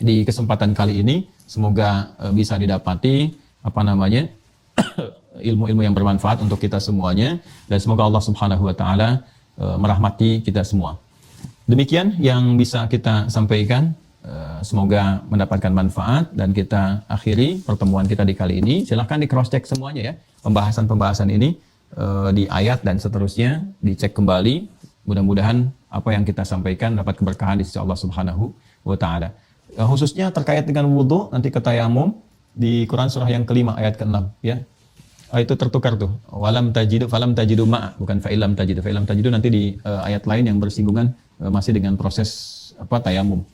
di kesempatan kali ini. Semoga bisa didapati ilmu-ilmu yang bermanfaat untuk kita semuanya, dan semoga Allah Subhanahu wa Ta'ala merahmati kita semua. Demikian yang bisa kita sampaikan. Semoga mendapatkan manfaat, dan kita akhiri pertemuan kita di kali ini. Silahkan di cross check semuanya ya, pembahasan-pembahasan ini di ayat dan seterusnya dicek kembali. Mudah-mudahan apa yang kita sampaikan dapat keberkahan di sisi Allah Subhanahu wa Ta'ala. Khususnya terkait dengan wudu, nanti ke tayamum di Quran surah yang kelima ayat ke-6 ya. Itu tertukar tuh. Walam tajidu falam tajidu ma', bukan fa'ilam tajidu. Fa'ilam tajidu nanti di ayat lain yang bersinggungan masih dengan proses tayamum.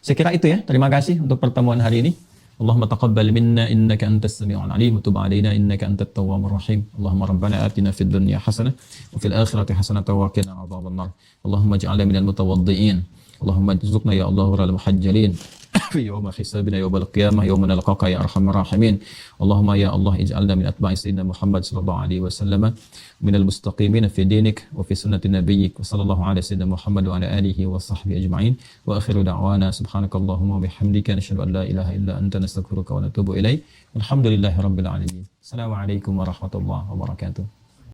Saya kira itu ya. Terima kasih untuk pertemuan hari ini. Allahumma taqabbal minna innaka antas sami'ul alim wa tub 'alaina innaka antat tawwabur rahim. Allahumma rabbana atina fid dunya hasanah wa fil akhirati hasanah wa qina adzabannar. Allahumma ij'alna minal mutawaddi'in. Allahumma rizqna ya Allah wal muhajjalin. في يوم حسابنا يوم القيامة يوم نلقاك يا أرحم الراحمين اللهم يا الله اجعلنا من أتباع سيدنا محمد صلى الله عليه وسلم من المستقيمين في دينك وفي سنة نبيك وصلى الله على سيدنا محمد وعلى آله وصحبه أجمعين وآخر دعوانا سبحانك اللهم وبحمدك نشهد أن لا إله إلا أنت نستغفرك ونتوب إليك والحمد لله رب العالمين السلام عليكم ورحمة الله وبركاته.